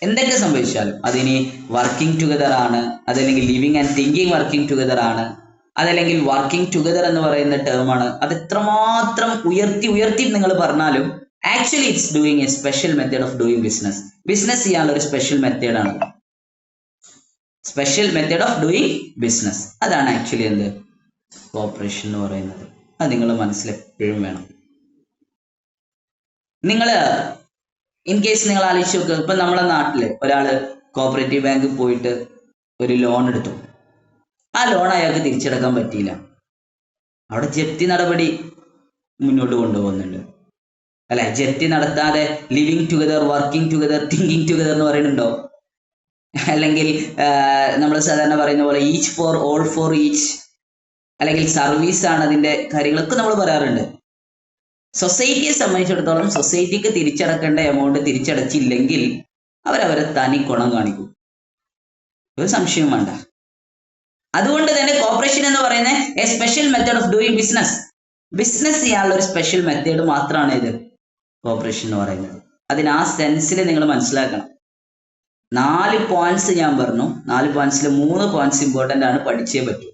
എന്തൊക്കെ സംഭവിച്ചാലും, അതിനി വർക്കിംഗ് ടുഗദർ ആണ്, അതല്ലെങ്കിൽ living and thinking working together ആണ്, അതല്ലെങ്കിൽ വർക്കിംഗ് ടുഗദർ എന്ന് പറയുന്ന ടേമാണ്, അത് എത്രമാത്രം ഉയർത്തി നിങ്ങൾ പറഞ്ഞാലും actually it's doing A special method of doing business ചെയ്യാനുള്ള ഒരു സ്പെഷ്യൽ മെത്തേഡാണ്. Special method of doing business, അതാണ് ആക്ച്വലി എന്ത് കോർപ്പറേഷൻ എന്ന് പറയുന്നത്. അത് നിങ്ങൾ മനസ്സിലെപ്പോഴും വേണം. നിങ്ങൾ ഇൻ കേസ് നിങ്ങൾ ആലോചിച്ച് നോക്കുക, ഇപ്പൊ നമ്മളെ നാട്ടില് ഒരാള് കോപ്പറേറ്റീവ് ബാങ്കിൽ പോയിട്ട് ഒരു ലോൺ എടുത്തു. ആ ലോൺ അയാൾക്ക് തിരിച്ചടക്കാൻ പറ്റിയില്ല. അവിടെ ജപ്തി നടപടി മുന്നോട്ട് കൊണ്ടുപോകുന്നുണ്ട് അല്ലെ. ജപ്തി നടത്താതെ living together, working together, thinking together എന്ന് പറയുന്നുണ്ടോ? അല്ലെങ്കിൽ നമ്മൾ സാധാരണ പറയുന്ന പോലെ each for all for each, അല്ലെങ്കിൽ സർവീസ് ആണ് അതിന്റെ കാര്യങ്ങളൊക്കെ നമ്മൾ പറയാറുണ്ട്. സൊസൈറ്റിയെ സംബന്ധിച്ചിടത്തോളം സൊസൈറ്റിക്ക് തിരിച്ചടക്കേണ്ട എമൗണ്ട് തിരിച്ചടച്ചില്ലെങ്കിൽ അവരവരെ തനി ഗുണം കാണിക്കും, ഒരു സംശയം വേണ്ട. അതുകൊണ്ട് തന്നെ കോർപ്പറേഷൻ എന്ന് പറയുന്ന A special method of doing business ചെയ്യാനുള്ള ഒരു സ്പെഷ്യൽ മെത്തേഡ് മാത്രമാണ് ഇത് കോർപ്പറേഷൻ എന്ന് പറയുന്നത്. അതിന് ആ സെൻസിൽ നിങ്ങൾ മനസ്സിലാക്കണം. 4 പോയിന്റ്സ് ഞാൻ പറഞ്ഞു. 4 പോയിന്റ്സിൽ 3 പോയിന്റ്സ് ഇമ്പോർട്ടൻ്റ് ആണ്, പഠിച്ചേ പറ്റൂ.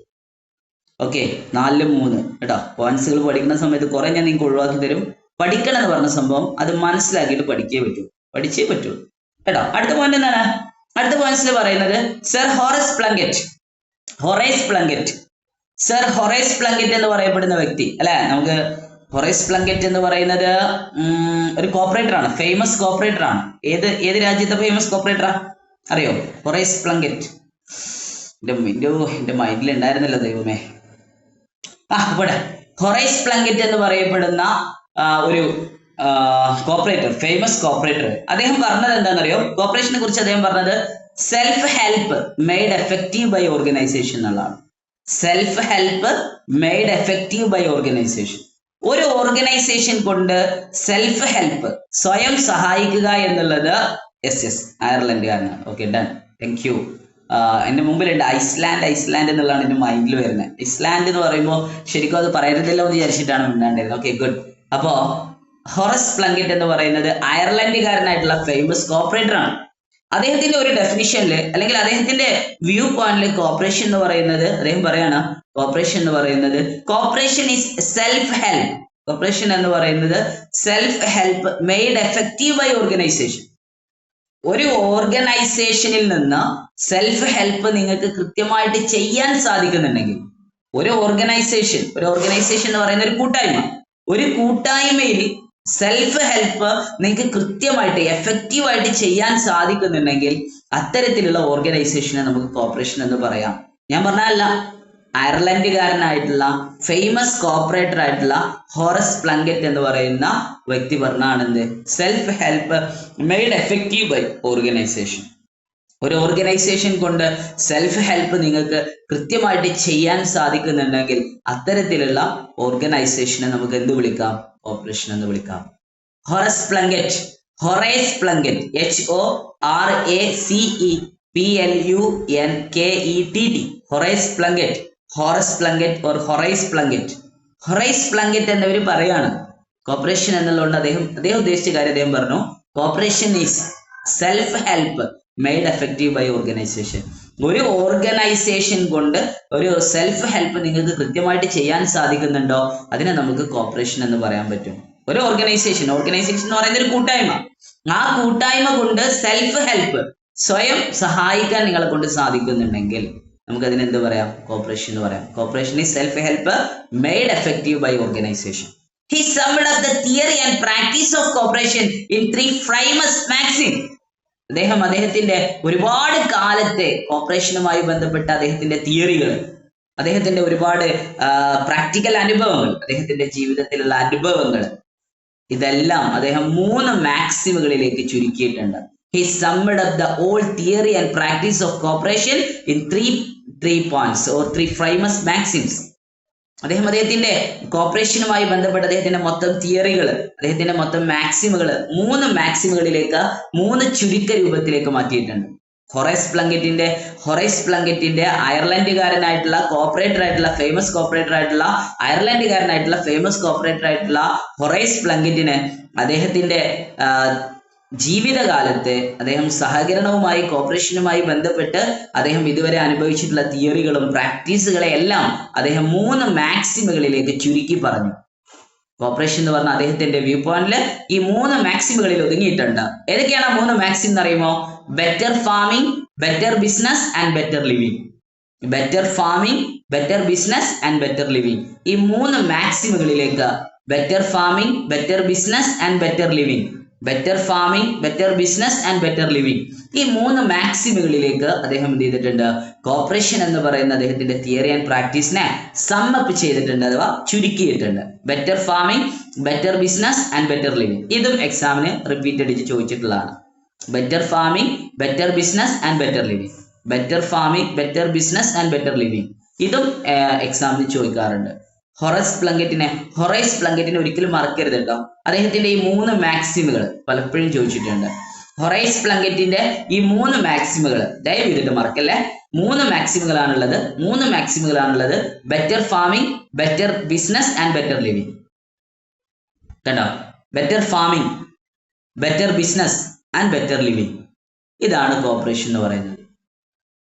ഓക്കെ, 4 3 കേട്ടോ. പോയിന്റ്സുകൾ പഠിക്കുന്ന സമയത്ത് കുറെ ഞാൻ നിങ്ങൾക്ക് ഒഴിവാക്കി തരും. പഠിക്കണം എന്ന് പറഞ്ഞ സംഭവം അത് മനസ്സിലാക്കിയിട്ട് പഠിച്ചേ പറ്റൂ കേട്ടോ. അടുത്ത പോയിന്റ് എന്താണ്? അടുത്ത പോയിന്റ്സിൽ പറയുന്നത് സർ ഹൊറേസ് പ്ലങ്കറ്റ് എന്ന് പറയപ്പെടുന്ന വ്യക്തി അല്ലെ. നമുക്ക് ഹൊറേസ് പ്ലങ്കറ്റ് എന്ന് പറയുന്നത് ഒരു കോപ്പറേറ്റർ ആണ്, ഫേമസ് കോപ്പറേറ്റർ ആണ്. ഏത് രാജ്യത്തെ ഫേമസ് കോപ്പറേറ്ററാ അറിയോ? Horace Plunkett. എന്റെ മൈൻഡിൽ ഉണ്ടായിരുന്നല്ലോ ദൈവമേ. ഇവിടെ ഹൊറേസ് പ്ലങ്കറ്റ് എന്ന് പറയപ്പെടുന്ന ഒരു കോപ്പറേറ്റർ, ഫേമസ് കോപ്പറേറ്റർ. അദ്ദേഹം പറഞ്ഞത് എന്താണെന്നറിയോ? കോപ്പറേഷനെ കുറിച്ച് അദ്ദേഹം പറഞ്ഞത് self help made effective by organisation എന്നുള്ളതാണ്. Self help made effective by organisation. ഒരു ഓർഗനൈസേഷൻ കൊണ്ട് സെൽഫ് ഹെൽപ്പ്, സ്വയം സഹായിക്കുക എന്നുള്ളത് യെസ് അയർലൻഡുകാരനാണ്. Okay done, thank you. എൻ്റെ മുമ്പിലുണ്ട് ഐസ്ലാൻഡ് എന്നുള്ളതാണ് എൻ്റെ മൈൻഡിൽ വരുന്നത്. ഐസ്ലാൻഡ് എന്ന് പറയുമ്പോൾ ശരിക്കും അത് പറയരുതല്ലോ എന്ന് വിചാരിച്ചിട്ടാണ് മിണ്ടാണ്ടിരുന്നത്. Okay good. അപ്പോൾ ഹൊറസ് പ്ലങ്കറ്റ് എന്ന് പറയുന്നത് അയർലൻഡുകാരനായിട്ടുള്ള ഫേമസ് കോപ്പറേറ്റർ ആണ്. അദ്ദേഹത്തിന്റെ ഒരു ഡെഫിനിഷനിൽ അല്ലെങ്കിൽ അദ്ദേഹത്തിന്റെ വ്യൂ പോയിന്റിൽ കോപ്പറേഷൻ എന്ന് പറയുന്നത് അദ്ദേഹം പറയാണ്, കോപ്പറേഷൻ എന്ന് പറയുന്നത് cooperation is self help. Cooperation എന്ന് പറയുന്നത് self help made effective by organisation. ഒരു ഓർഗനൈസേഷനിൽ നിന്ന് സെൽഫ് ഹെൽപ്പ് നിങ്ങൾക്ക് കൃത്യമായിട്ട് ചെയ്യാൻ സാധിക്കുന്നുണ്ടെങ്കിൽ, ഒരു ഓർഗനൈസേഷൻ എന്ന് പറയുന്ന ഒരു കൂട്ടായ്മയിൽ സെൽഫ് ഹെൽപ്പ് നിങ്ങൾക്ക് കൃത്യമായിട്ട് എഫക്റ്റീവായിട്ട് ചെയ്യാൻ സാധിക്കുന്നുണ്ടെങ്കിൽ അത്തരത്തിലുള്ള ഓർഗനൈസേഷനെ നമുക്ക് കോപ്പറേഷൻ എന്ന് പറയാം. ഞാൻ പറഞ്ഞല്ല, അയർലൻഡുകാരനായിട്ടുള്ള ഫേമസ് കോപ്പറേറ്റർ ആയിട്ടുള്ള ഹോറസ് പ്ലങ്കറ്റ് എന്ന് പറയുന്ന വ്യക്തി പറഞ്ഞാണെന്ത്, self help made effective by organisation. ഒരു ഓർഗനൈസേഷൻ കൊണ്ട് സെൽഫ് ഹെൽപ്പ് നിങ്ങൾക്ക് കൃത്യമായിട്ട് ചെയ്യാൻ സാധിക്കുന്നുണ്ടെങ്കിൽ അത്തരത്തിലുള്ള ഓർഗനൈസേഷനെ നമുക്ക് എന്ത് വിളിക്കാം, കോപ്പറേഷൻ എന്ന് വിളിക്കാം. Horace Plunkett HORACEPLUNKETT Horace Plunkett എന്നവർ പറയാണ് കോപ്പറേഷൻ എന്നുള്ളതുകൊണ്ട് അദ്ദേഹം ഉദ്ദേശിച്ച കാര്യം അദ്ദേഹം പറഞ്ഞു, cooperation is self help made effective by organisation. ഒരു ഓർഗനൈസേഷൻ കൊണ്ട് ഒരു സെൽഫ് ഹെൽപ്പ് നിങ്ങൾക്ക് കൃത്യമായിട്ട് ചെയ്യാൻ സാധിക്കുന്നുണ്ടോ അതിനെ നമുക്ക് കോപ്പറേഷൻ എന്ന് പറയാൻ പറ്റും. ഒരു ഓർഗനൈസേഷൻ എന്ന് പറയുന്ന ഒരു കൂട്ടായ്മ, ആ കൂട്ടായ്മ കൊണ്ട് സെൽഫ് ഹെൽപ്പ് സ്വയം സഹായിക്കാൻ നിങ്ങളെ കൊണ്ട് സാധിക്കുന്നുണ്ടെങ്കിൽ നമുക്ക് അതിന് എന്ത് പറയാം, കോപ്പറേഷൻ എന്ന് പറയാം. Cooperation is self help made effective by organisation. He summed up the theory and practice of cooperation in 3 famous maxims. അദ്ദേഹത്തിന്റെ ഒരുപാട് കാലത്തെ കോപ്പറേഷനുമായി ബന്ധപ്പെട്ട അദ്ദേഹത്തിന്റെ തിയറികൾ, അദ്ദേഹത്തിന്റെ ഒരുപാട് പ്രാക്ടിക്കൽ അനുഭവങ്ങൾ, അദ്ദേഹത്തിന്റെ ജീവിതത്തിലുള്ള അനുഭവങ്ങൾ, ഇതെല്ലാം അദ്ദേഹം 3 മാക്സിമുകളിലേക്ക് ചുരുക്കിയിട്ടുണ്ട്. He summed up the whole theory and practice of cooperation in 3 points or 3 famous maxims. അദ്ദേഹത്തിന്റെ കോപ്പറേഷനുമായി ബന്ധപ്പെട്ട അദ്ദേഹത്തിന്റെ മൊത്തം തിയറികൾ, അദ്ദേഹത്തിന്റെ മൊത്തം മാക്സിമുകൾ 3 മാക്സിമുകളിലേക്ക് 3 ചുരുക്ക രൂപത്തിലേക്ക് മാറ്റിയിട്ടുണ്ട്. ഹൊറേസ് പ്ലങ്കറ്റിന്റെ അയർലൻഡുകാരനായിട്ടുള്ള ഫേമസ് കോപ്പറേറ്റർ ആയിട്ടുള്ള ഹൊറേസ് പ്ലങ്കറ്റിന് അദ്ദേഹത്തിന്റെ ജീവിതകാലത്തെ അദ്ദേഹം സഹകരണവുമായി കോപ്പറേഷനുമായി ബന്ധപ്പെട്ട് അദ്ദേഹം ഇതുവരെ അനുഭവിച്ചിട്ടുള്ള തിയറികളും പ്രാക്ടീസുകളെ എല്ലാം അദ്ദേഹം 3 മാക്സിമുകളിലേക്ക് ചുരുക്കി പറഞ്ഞു. കോപ്പറേഷൻ എന്ന് പറഞ്ഞാൽ അദ്ദേഹത്തിന്റെ വ്യൂ പോയിന്റിൽ ഈ 3 മാക്സിമുകളിൽ ഒതുങ്ങിയിട്ടുണ്ട്. ഏതൊക്കെയാണ് 3 മാക്സിം എന്ന് അറിയുമോ? Better farming, better business and better living. ഈ 3 മാക്സിമുകളിലേക്ക് better farming, better business and better living ഈ 3 മാക്സിമുകളിലേക്ക് അദ്ദേഹം എന്ത് ചെയ്തിട്ടുണ്ട്, കോപ്പറേഷൻ എന്ന് പറയുന്ന അദ്ദേഹത്തിന്റെ തിയറി ആൻഡ് പ്രാക്ടീസിനെ സമ്മപ്പ് ചെയ്തിട്ടുണ്ട്, അഥവാ ചുരുക്കിയിട്ടുണ്ട്. Better farming, better business and better living. ഇതും എക്സാമിന് റിപ്പീറ്റ് അടിച്ച് ചോദിച്ചിട്ടുള്ളതാണ്. Better farming, better business and better living. ഇതും എക്സാമിന് ചോദിക്കാറുണ്ട്. ഹൊറേസ് പ്ലങ്കറ്റിനെ ഒരിക്കലും മറക്കരുത് കേട്ടോ. അദ്ദേഹത്തിന്റെ ഈ 3 മാക്സിമുകൾ പലപ്പോഴും ചോദിച്ചിട്ടുണ്ട്. ഹൊറേസ് പ്ലങ്കറ്റിന്റെ ഈ 3 മാക്സിമുകൾ ദയവ് ചെയ്തിട്ട് മറക്കല്ലേ. 3 മാക്സിമുകളാണുള്ളത്. Better farming, better business and better living. കണ്ടോ, better farming, better business and better living. ഇതാണ് കോപ്പറേഷൻ എന്ന് പറയുന്നത്.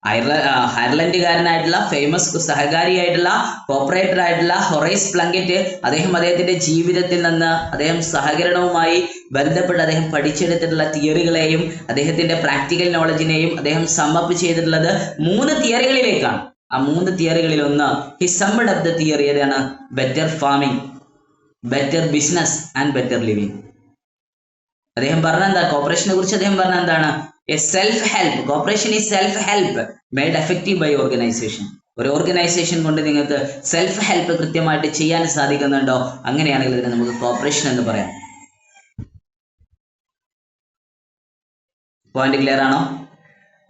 അയർലൻഡുകാരനായിട്ടുള്ള ഫേമസ് സഹകാരിയായിട്ടുള്ള കോപ്പറേറ്റർ ആയിട്ടുള്ള ഹൊറേസ് പ്ലങ്കറ്റ് അദ്ദേഹത്തിന്റെ ജീവിതത്തിൽ നിന്ന് അദ്ദേഹം സഹകരണവുമായി ബന്ധപ്പെട്ട് അദ്ദേഹം പഠിച്ചെടുത്തിട്ടുള്ള തിയറികളെയും അദ്ദേഹത്തിന്റെ പ്രാക്ടിക്കൽ നോളജിനെയും അദ്ദേഹം സമ്മപ്പ് ചെയ്തിട്ടുള്ളത് 3 തിയറികളിലേക്കാണ്. ആ 3 തിയറികളിൽ ഒന്ന് he summed up the theory ഏതാണ്? Better farming, better business and better living. അദ്ദേഹം പറഞ്ഞ എന്താ, കോപ്പറേഷനെ കുറിച്ച് അദ്ദേഹം പറഞ്ഞ എന്താണ്? Self help. Cooperation is self help made effective by organisation. ഒരു ഓർഗനൈസേഷൻ കൊണ്ട് നിങ്ങൾക്ക് സെൽഫ് ഹെൽപ്പ് കൃത്യമായിട്ട് ചെയ്യാൻ സാധിക്കുന്നുണ്ടോ? അങ്ങനെയാണെങ്കിൽ ഇതിനെ നമുക്ക് കോപ്പറേഷൻ എന്ന് പറയാം. പോയിന്റ് ക്ലിയർ ആണോ?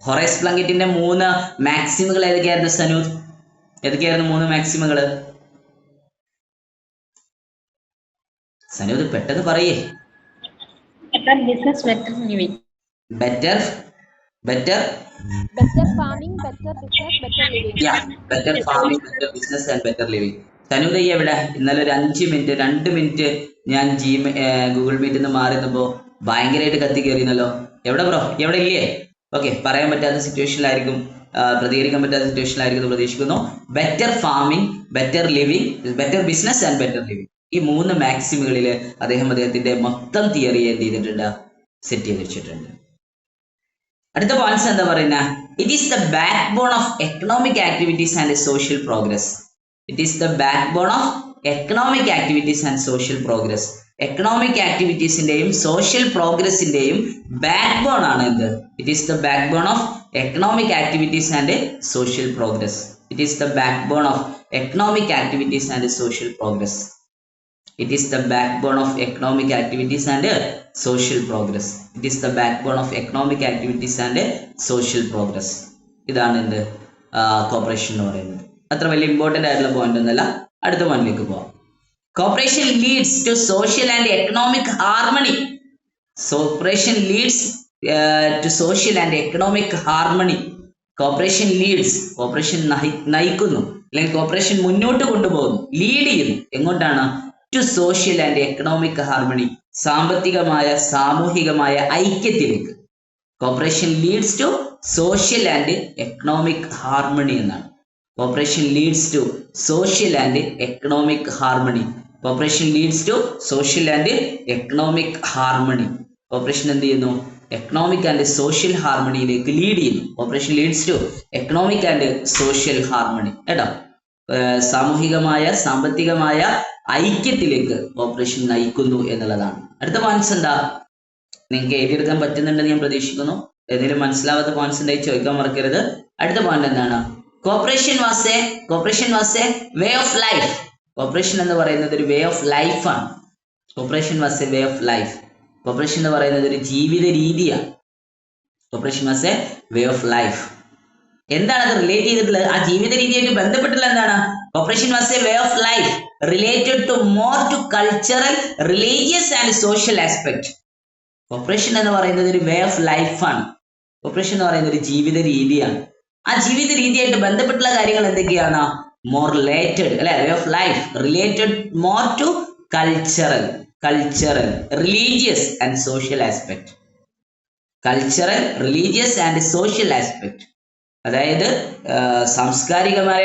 ഹൊറേസ് പ്ലങ്കറ്റിന്റെ 3 മാക്സിമുകൾ ഏതൊക്കെയായിരുന്നു സനൂദ്? ഏതൊക്കെയായിരുന്നു 3 മാക്സിമുകൾ? സനൂദ് പെട്ടെന്ന് പറയേ. better better Better farming, better business, better living. yeah, better farming, better business and better living. തനുദ എവിടെ? ഇന്നലെ ഒരു 5 മിനിറ്റ് 2 മിനിറ്റ് ഞാൻ ഗൂഗിൾ മീറ്റിൽ നിന്ന് മാറിയപ്പോ ഭയങ്കരമായിട്ട് കത്തി കയറിയെന്നല്ലോ. എവിടെ ബ്രോ? എവിടെ ഇല്ലേ? ഓക്കെ, പറയാൻ പറ്റാത്ത സിറ്റുവേഷനിലായിരിക്കും, പ്രതികരിക്കാൻ പറ്റാത്ത സിറ്റുവേഷനിലായിരിക്കും പ്രതീക്ഷിക്കുന്നു. Better farming, better living, better business and better living, ഈ 3 മാക്സിമുകളിൽ അദ്ദേഹത്തിന്റെ മൊത്തം തിയറി എന്ത് ചെയ്തിട്ടുണ്ട്? സെറ്റ് ചെയ്ത് വെച്ചിട്ടുണ്ട്. അടുത്ത പോയിന്റ്സ് എന്താ പറയുന്ന? It is the backbone of economic activities and social progress. It is the backbone of economic activities and social progress. Economic ആക്ടിവിറ്റീസിന്റെയും സോഷ്യൽ പ്രോഗ്രസിന്റെയും ബാക്ക് ബോൺ ആണ് എന്ത്? It is the backbone of economic activities and social progress. It is the backbone of economic activities and social progress. It is the backbone of economic activities and social progress. It is the backbone of economic activities and social progress. ഇതാണ് എന്ത്? Corporation എന്ന് പറയുന്നത്. അത്ര വലിയ important ആയിട്ടുള്ള point ഒന്നല്ല. അടുത്ത പോയിന്റിലേക്ക് പോവാം. Corporation leads to social and economic harmony. Corporation leads to social and economic harmony. Corporation leads, corporation നയിക്കുന്നു, അല്ലെങ്കിൽ കോർപ്പറേഷൻ മുന്നോട്ട് കൊണ്ടുപോകുന്നു, ലീഡ് ചെയ്യുന്നു. എങ്ങോട്ടാണ്? To social and economic harmony, സാമ്പത്തികമായ സാമൂഹികമായ ഐക്യത്തിലേക്ക്. Corporation leads to social and economic harmony എന്നാണ്. Corporation leads to social and economic harmony. Corporation leads to social and economic harmony. Corporation എന്ത് ചെയ്യുന്നു? എക്കണോമിക് ആൻഡ് സോഷ്യൽ ഹാർമണിയിലേക്ക് lead ചെയ്യുന്നു. Corporation leads to economic and social harmony. കേട്ടോ, സാമൂഹികമായ സാമ്പത്തികമായ ഐക്യത്തിലേക്ക് corporation നയിക്കുന്നു എന്നുള്ളതാണ്. അടുത്ത പോയിന്റ്സ് എന്താ? നിങ്ങൾക്ക് എഴുതിയെടുക്കാൻ പറ്റുന്നുണ്ടെന്ന് ഞാൻ പ്രതീക്ഷിക്കുന്നു. ഏതെങ്കിലും മനസ്സിലാവാത്ത പോയിന്റ്സ് ഉണ്ടെങ്കിൽ ചോദിക്കാൻ മറക്കരുത്. അടുത്ത പോയിന്റ് എന്താണ്? Corporation was a way of life. Corporation എന്ന് പറയുന്നത് ഒരു വേ ഓഫ് ലൈഫാണ്. Corporation was a way of life. Corporation എന്ന് പറയുന്നത് ഒരു ജീവിത രീതിയാണ്. Corporation was a way of life. എന്താണ് അത് റിലേറ്റ് ചെയ്തിട്ടുള്ളത്? ആ ജീവിത രീതിയായിട്ട് ബന്ധപ്പെട്ടുള്ള എന്താണ്? Corporation was a way of life related to more to cultural, religious and social aspect. Corporation എന്ന് പറയുന്നത് ഒരു വേ ഓഫ് ലൈഫാണ്. കോർപ്പറേഷൻ എന്ന് പറയുന്നത് ഒരു ജീവിത രീതിയാണ്. ആ ജീവിത രീതിയായിട്ട് ബന്ധപ്പെട്ടുള്ള കാര്യങ്ങൾ എന്തൊക്കെയാണ്? മോർ റിലേറ്റഡ് അല്ലെ, way of life related more to cultural, religious and social aspect. Cultural, religious and social aspect, അതായത് സാംസ്കാരികമായ,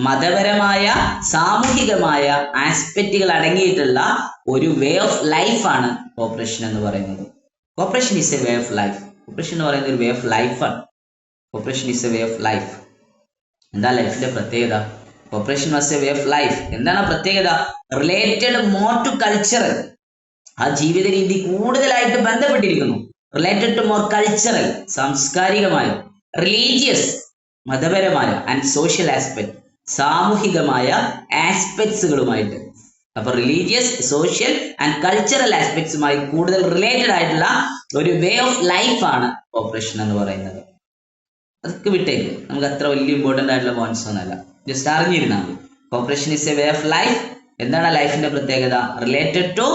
മതപരമായ, സാമൂഹികമായ ആസ്പെക്റ്റുകൾ അടങ്ങിയിട്ടുള്ള ഒരു വേ ഓഫ് ലൈഫാണ് കോർപ്പറേഷൻ എന്ന് പറയുന്നത്. Corporation is A way of life. Corporation എന്ന് പറയുന്നത് ഒരു വേ ഓഫ് ലൈഫാണ്. Corporation is A way of life. എന്താ ലൈഫിന്റെ പ്രത്യേകത? Corporation was a way of life. എന്താണ് പ്രത്യേകത? റിലേറ്റഡ് മോർ ടു കൾച്ചറൽ, ആ ജീവിത രീതി കൂടുതലായിട്ട് ബന്ധപ്പെട്ടിരിക്കുന്നു. റിലേറ്റഡ് ടു മോർ കൾച്ചറൽ, സാംസ്കാരികമായ, റിലീജിയസ് മതപരമായ, ആൻഡ് സോഷ്യൽ ആസ്പെക്ട്, സാമൂഹികമായ ആസ്പെക്ട്സുകളുമായിട്ട്. അപ്പൊ റിലീജിയസ്, സോഷ്യൽ ആൻഡ് കൾച്ചറൽ ആസ്പെക്ട്സുമായി കൂടുതൽ റിലേറ്റഡ് ആയിട്ടുള്ള ഒരു വേ ഓഫ് ലൈഫാണ് കോർപ്പറേഷൻ എന്ന് പറയുന്നത്. അതൊക്കെ വിട്ടേക്ക്, നമുക്ക് അത്ര വലിയ ഇമ്പോർട്ടൻ്റ് ആയിട്ടുള്ള പോയിന്റ്സ് ഒന്നല്ല, ജസ്റ്റ് അറിഞ്ഞിരുന്നാൽ മതി. Corporation is a way of life. എന്താണ് ലൈഫിന്റെ പ്രത്യേകത? Related to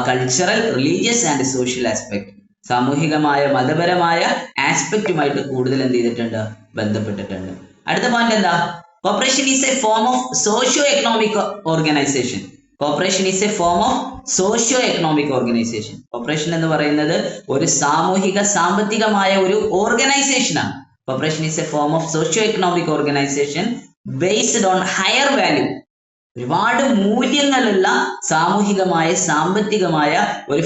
cultural, religious and social aspect, സാമൂഹികമായ, മതപരമായ ആസ്പെക്റ്റുമായിട്ട് കൂടുതൽ എന്ത് ചെയ്തിട്ടുണ്ട്? ബന്ധപ്പെട്ടിട്ടുണ്ട്. അടുത്ത പോയിന്റ് എന്താ? Corporation is a form of socio economic organisation. Corporation is a form of socio economic organisation. Corporation എന്ന് പറയുന്നത് ഒരു സാമൂഹിക സാമ്പത്തികമായ ഒരു ഓർഗനൈസേഷനാണ്. Corporation is a form of socio economic organisation based on higher value. ഒരുപാട് മൂല്യങ്ങളുള്ള സാമൂഹികമായ സാമ്പത്തികമായ ഒരു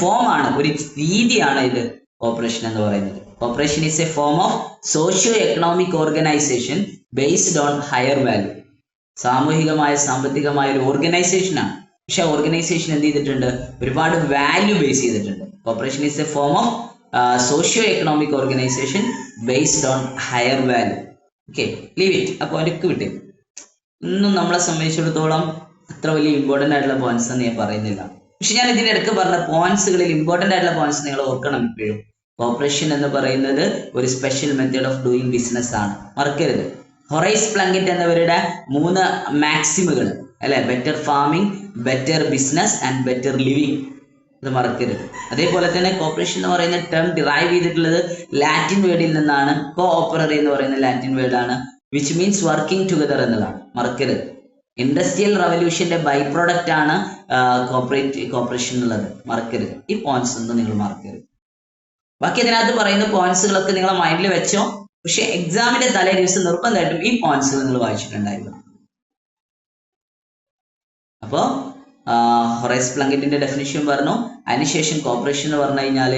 ഫോമാണ്, ഒരു രീതിയാണ് ഇത് കോർപ്പറേഷൻ എന്ന് പറയുന്നത്. Corporation is a form of socio economic organisation based on higher value. സാമൂഹികമായ സാമ്പത്തികമായ ഒരു ഓർഗനൈസേഷനാണ്. പക്ഷെ ഓർഗനൈസേഷൻ എന്ത് ചെയ്തിട്ടുണ്ട്? ഒരുപാട് വാല്യൂ ബേസ് ചെയ്തിട്ടുണ്ട്. Corporation is a form of socio economic organisation based on higher value. Okay, leave it. ആ പോയിന്റ് വിട്ടേ. ഒന്നും നമ്മളെ സംബന്ധിച്ചിടത്തോളം അത്ര വലിയ ഇമ്പോർട്ടൻ്റ് ആയിട്ടുള്ള പോയിന്റ്സ് എന്ന് ഞാൻ പറയുന്നില്ല. പക്ഷെ ഞാൻ ഇതിന്റെ ഇടയ്ക്ക് പറഞ്ഞ പോയിന്റ്സുകളിൽ ഇമ്പോർട്ടൻ്റ് ആയിട്ടുള്ള പോയിന്റ്സ് നിങ്ങൾ ഓർക്കണം ഇപ്പോഴും. കോർപ്പറേഷൻ എന്ന് പറയുന്നത് ഒരു special method of doing business ആണ്, മറക്കരുത്. ഹൊറൈസ് പ്ലങ്കറ്റ് എന്നവരുടെ 3 മാക്സിമുകൾ അല്ലെ, better farming, better business and better living. അത് മറക്കരുത്. അതേപോലെ തന്നെ കോപ്പറേഷൻ എന്ന് പറയുന്ന ടേം ഡിറൈവ് ചെയ്തിട്ടുള്ളത് ലാറ്റിൻ വേർഡിൽ നിന്നാണ്. കോ ഓപ്പററി എന്ന് പറയുന്ന ലാറ്റിൻ വേർഡാണ്, വിച്ച് മീൻസ് വർക്കിംഗ് ടുഗദർ എന്നതാണ്, മറക്കരുത്. ഇൻഡസ്ട്രിയൽ റവല്യൂഷന്റെ ബൈ പ്രോഡക്റ്റ് ആണ് കോപ്പറേഷൻ എന്നുള്ളത്, മറക്കരുത്. ഈ പോയിന്റ്സ് ഒന്നും നിങ്ങൾ മറക്കരുത്. ബാക്കി ഇതിനകത്ത് പറയുന്ന പോയിന്റ്സുകളൊക്കെ നിങ്ങളെ മൈൻഡിൽ വെച്ചോ. പക്ഷെ എക്സാമിന്റെ തലേ ദിവസം നിർബന്ധമായിട്ടും ഈ പോയിന്റ്സുകൾ നിങ്ങൾ വായിച്ചിട്ടുണ്ടായിരുന്നു. അപ്പോ ഹൊറൈസ് പ്ലങ്കറ്റിന്റെ ഡെഫിനിഷൻ പറഞ്ഞു. അതിനുശേഷം കോപ്പറേഷൻ എന്ന് പറഞ്ഞു കഴിഞ്ഞാൽ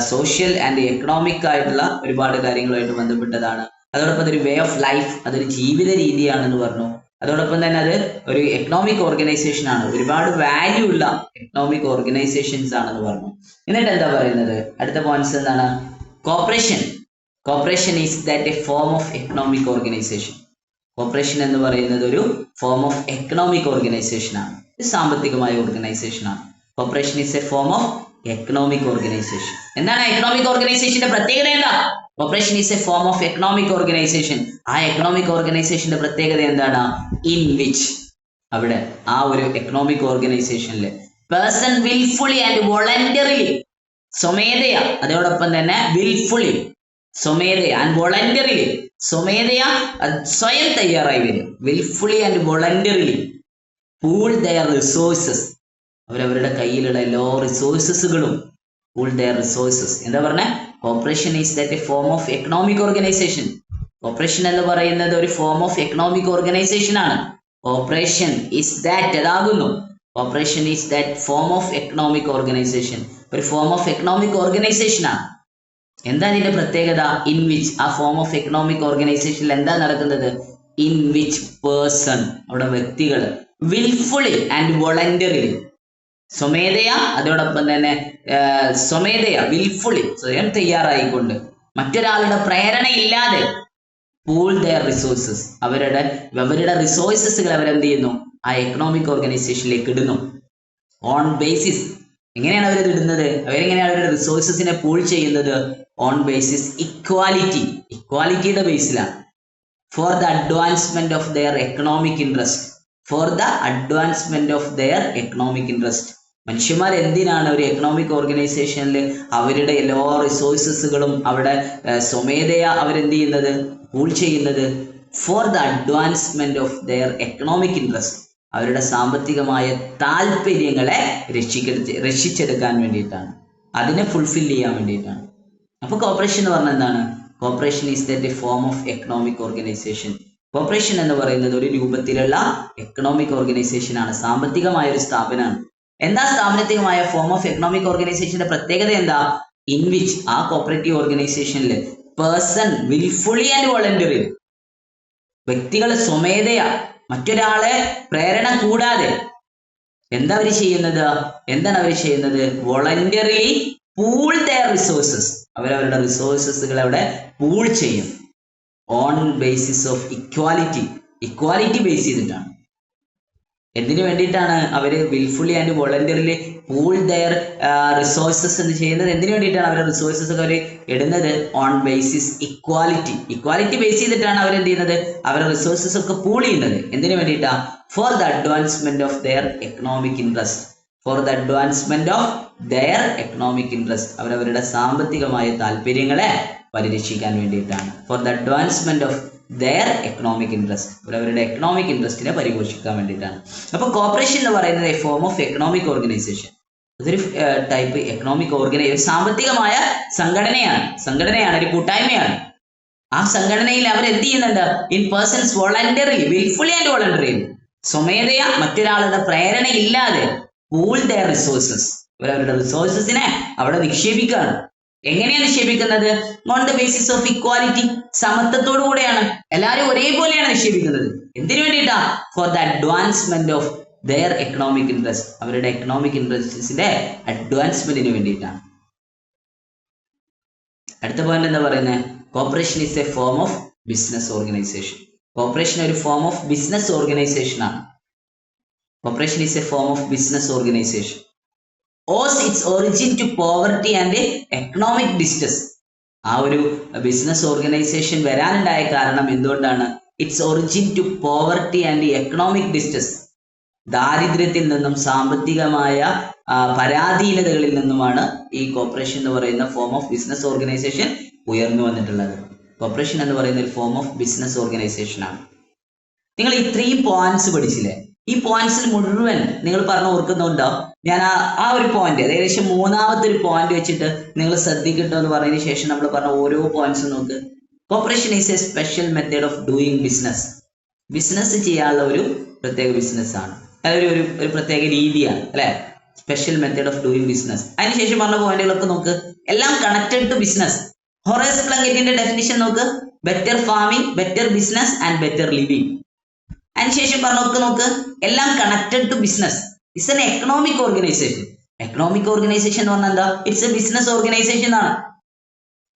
സോഷ്യൽ ആൻഡ് എക്കണോമിക് ആയിട്ടുള്ള ഒരുപാട് കാര്യങ്ങളുമായിട്ട് ബന്ധപ്പെട്ടതാണ്. അതോടൊപ്പം അതൊരു വേ ഓഫ് ലൈഫ്, അതൊരു ജീവിത രീതിയാണെന്ന് പറഞ്ഞു. അതോടൊപ്പം തന്നെ അത് ഒരു എക്കണോമിക് ഓർഗനൈസേഷൻ ആണ്, ഒരുപാട് വാല്യൂ ഉള്ള എക്കണോമിക് ഓർഗനൈസേഷൻസ് ആണെന്ന് പറഞ്ഞു. എന്നിട്ട് എന്താ പറയുന്നത്, അടുത്ത പോയിന്റ്സ് എന്താണ്, corporation is that a form of economic organisation. Cooperation എന്ന് പറയുന്നത് ഒരു ഫോം ഓഫ് എക്കണോമിക് ഓർഗനൈസേഷൻ ആണ്, ഒരു സാമ്പത്തികമായ ഓർഗനൈസേഷൻ ആണ്. Cooperation is a form of economic organisation. എന്താണ് എക്കണോമിക് ഓർഗനൈസേഷന്റെ പ്രത്യേകത? എന്താ? Corporation is a form of economic organisation. ആ എക്കണോമിക് ഓർഗനൈസേഷന്റെ പ്രത്യേകത എന്താണ്? ഇൻ വിച്ച്, അവിടെ ആ ഒരു എക്കണോമിക് ഓർഗനൈസേഷനിൽ പേഴ്സൺ വിൽഫുള്ളി ആൻഡ് വോളണ്ടറിലി, സ്വമേധയ, അതോടൊപ്പം തന്നെ വിൽഫുള്ളി, സ്വമേധയ ആൻഡ് വോളണ്ടറിലി, സ്വമേധയ സ്വയം തയ്യാറായി വരും, wilfully and voluntarily pool their resources, അവരവരുടെ കയ്യിലുള്ള എല്ലാ റിസോഴ്സസുകളും പൂൾ ദെയർ റിസോഴ്സസ്. എന്താ പറഞ്ഞ? Cooperation is that a form of economic organisation. Cooperation എന്ന് പറയുന്നത് ഒരു ഫോം ഓഫ് എക്കണോമിക് ഓർഗനൈസേഷൻ ആണ്. കോപ്പറേഷൻ ഈസ് ദാറ്റ്, അതാകുന്നു. Cooperation is that form of economic organisation, ഒരു ഫോം ഓഫ് എക്കണോമിക് ഓർഗനൈസേഷൻ ആണ്. എന്താ ഇതിന്റെ പ്രത്യേകത? ഇൻ വിച്ച്, ആ ഫോം ഓഫ് എക്കണോമിക് ഓർഗനൈസേഷനിൽ എന്താ നടക്കുന്നത്? ഇൻ വിച്ച് പേഴ്സൺ, അവിടെ വ്യക്തികൾ, വിൽഫുള്ളി ആൻഡ് വോളണ്ടറിലി, സ്വമേധയ, അതോടൊപ്പം തന്നെ സ്വമേധയ, വിൽഫുള്ളി, സ്വയം തയ്യാറായിക്കൊണ്ട്, മറ്റൊരാളുടെ പ്രേരണ ഇല്ലാതെ, പൂൾ ദെയർ റിസോഴ്സസ്, അവരുടെ റിസോഴ്സസുകൾ അവരെന്ത് ചെയ്യുന്നു? ആ എക്കണോമിക് ഓർഗനൈസേഷനിലേക്ക് ഇടുന്നു. ഓൺ ബേസിസ്, എങ്ങനെയാണ് അവരത് ഇടുന്നത്? അവരെങ്ങനെയാണ് അവരുടെ റിസോഴ്സസിനെ പൂൾ ചെയ്യുന്നത്? ഓൺ ബേസിസ് ഇക്വാലിറ്റി, ഇക്വാലിറ്റിയുടെ ബേസിലാണ്. For the advancement of their economic interest, for the advancement of their economic interest. മനുഷ്യന്മാർ എന്തിനാണ് ഒരു എക്കണോമിക് ഓർഗനൈസേഷനിൽ അവരുടെ എല്ലാ റിസോഴ്സസുകളും അവിടെ സ്വമേധയാ അവരെന്ത് ചെയ്യുന്നത്? പൂൾ ചെയ്യുന്നത്? Four the advancement of their economic interest, അവരുടെ സാമ്പത്തികമായ താല്പര്യങ്ങളെ രക്ഷിച്ചെടുക്കാൻ വേണ്ടിയിട്ടാണ്, അതിനെ ഫുൾഫിൽ ചെയ്യാൻ വേണ്ടിയിട്ടാണ്. അപ്പൊ കോപ്പറേഷൻ എന്ന് പറഞ്ഞാൽ എന്താണ്? Corporation is that a form of economic organisation. Cooperation എന്ന് പറയുന്നത് ഒരു രൂപത്തിലുള്ള എക്കണോമിക് ഓർഗനൈസേഷൻ ആണ്, സാമ്പത്തികമായ ഒരു സ്ഥാപനമാണ്. എന്താ സാമ്പത്തികമായ ഫോം ഓഫ് എക്കണോമിക് ഓർഗനൈസേഷന്റെ പ്രത്യേകത എന്താ? ഇൻ വിച്ച്, ആ കോപ്പറേറ്റീവ് ഓർഗനൈസേഷനിൽ പേഴ്സൺ വിൽഫുള്ളി ആൻഡ് വോളണ്ടറി, വ്യക്തികൾ സ്വമേധയാ, മറ്റൊരാളെ പ്രേരണ കൂടാതെ എന്താ അവർ ചെയ്യുന്നത്? എന്താണ് അവർ ചെയ്യുന്നത്? വോളണ്ടറിലി പൂൾ ദെയർ റിസോഴ്സസ്, അവരവരുടെ റിസോഴ്സസുകൾ അവിടെ പൂൾ ചെയ്യും. On basis of equality, equality base ചെയ്തിട്ടാണ്. എന്തിനു വേണ്ടിയിട്ടാണ് അവര് wilfully and voluntarily pool their resources എന്ന് ചെയ്യുന്നത്? എന്തിനു വേണ്ടിയിട്ടാണ് അവരുടെ റിസോഴ്സസ് ഒക്കെ അവർ ഇടുന്നത്? On basis equality, equality base ചെയ്തിട്ടാണ് അവരെന്ത് ചെയ്യുന്നത്? അവരുടെ റിസോഴ്സസ് ഒക്കെ പൂൾ ചെയ്യുന്നത്. എന്തിനു വേണ്ടിയിട്ടാ? For the advancement of their economic interest, for the advancement of their economic interest, അവരവരുടെ സാമ്പത്തികമായ താല്പര്യങ്ങളെ പരിരക്ഷിക്കാൻ വേണ്ടിയിട്ടാണ്. For the advancement of their economic interest, അവരവരുടെ എക്കണോമിക് ഇൻട്രസ്റ്റിനെ പരിപോഷിക്കാൻ വേണ്ടിയിട്ടാണ്. അപ്പൊ കോപ്പറേഷൻ എന്ന് പറയുന്നത് a form of economic organisation, അതൊരു ടൈപ്പ് എക്കണോമിക് ഓർഗനൈസേഷൻ, സാമ്പത്തികമായ സംഘടനയാണ്, ഒരു കൂട്ടായ്മയാണ്. ആ സംഘടനയിൽ അവർ എന്ത് ചെയ്യുന്നുണ്ട്? In persons voluntarily, wilfully and voluntarily, സ്വമേധയാ, മറ്റൊരാളുടെ പ്രേരണ ഇല്ലാതെ, പൂൾ ദെയർ റിസോഴ്സസ്, അവരവരുടെ റിസോഴ്സസിനെ അവിടെ നിക്ഷേപിക്കുകയാണ്. എങ്ങനെയാണ് നിക്ഷേപിക്കുന്നത്? On the basis of equality, സമത്വത്തോടു കൂടെയാണ്, എല്ലാവരും ഒരേപോലെയാണ് നിക്ഷേപിക്കുന്നത്. എന്തിനു വേണ്ടിയിട്ടാ? For the advancement of their economic interest, അവരുടെ എക്കണോമിക് ഇൻട്രസ്റ്റിന്റെ അഡ്വാൻസ്മെന്റിന് വേണ്ടിയിട്ടാണ്. അടുത്ത പോയിന്റ് എന്താ പറയുന്നത്? Cooperation is a form of business organisation. Cooperation ഒരു ഫോം ഓഫ് ബിസിനസ് ഓർഗനൈസേഷൻ ആണ്. Cooperation is a form of business organisation. owes its origin to poverty and economic distress. ആ ഒരു ബിസിനസ് ഓർഗനൈസേഷൻ വരാനുണ്ടായ കാരണം എന്തുകൊണ്ടാണ്? Its origin to poverty and economic distress. ദാരിദ്ര്യത്തിൽ നിന്നും സാമ്പത്തികമായ പരാധീനതകളിൽ നിന്നുമാണ് ഈ കോർപ്പറേഷൻ എന്ന് പറയുന്ന ഫോം ഓഫ് ബിസിനസ് ഓർഗനൈസേഷൻ ഉയർന്നു വന്നിട്ടുള്ളത്. കോർപ്പറേഷൻ എന്ന് പറയുന്ന ഒരു ഫോം ഓഫ് ബിസിനസ് ഓർഗനൈസേഷൻ ആണ്. നിങ്ങൾ ഇത്രയും പോയിന്റ്സ് പഠിച്ചില്ലേ? ഈ പോയിന്റ്സിൽ മുഴുവൻ നിങ്ങൾ പറഞ്ഞു ഓർക്കുന്നുണ്ടോ? ഞാൻ ആ ഒരു പോയിന്റ് ഏകദേശം മൂന്നാമത്തെ ഒരു പോയിന്റ് വെച്ചിട്ട് നിങ്ങൾ ശ്രദ്ധിക്കട്ടോ എന്ന് പറഞ്ഞതിന് ശേഷം നമ്മൾ പറഞ്ഞ ഓരോ പോയിന്റ്സും നോക്ക്. Corporation is A special method of doing business. Business ചെയ്യാനുള്ള ഒരു പ്രത്യേക ബിസിനസ് ആണ്, അതൊരു ഒരു പ്രത്യേക രീതിയാണ് അല്ലെ, special method of doing business. അതിനുശേഷം പറഞ്ഞ പോയിന്റുകളൊക്കെ നോക്ക്, എല്ലാം കണക്റ്റഡ് ടു ബിസിനസ്. ഹൊറേസ് പ്ലങ്കറ്റിന്റെ ഡെഫിനിഷൻ നോക്ക്, better farming, better business and better living. അതിനുശേഷം പറഞ്ഞൊക്കെ നോക്ക്, എല്ലാം connected to business. It's an economic organisation. Economic organisation എന്ന് പറഞ്ഞാൽ എന്താ? ഇറ്റ്സ് എ ബിസിനസ് ഓർഗനൈസേഷൻ ആണ്.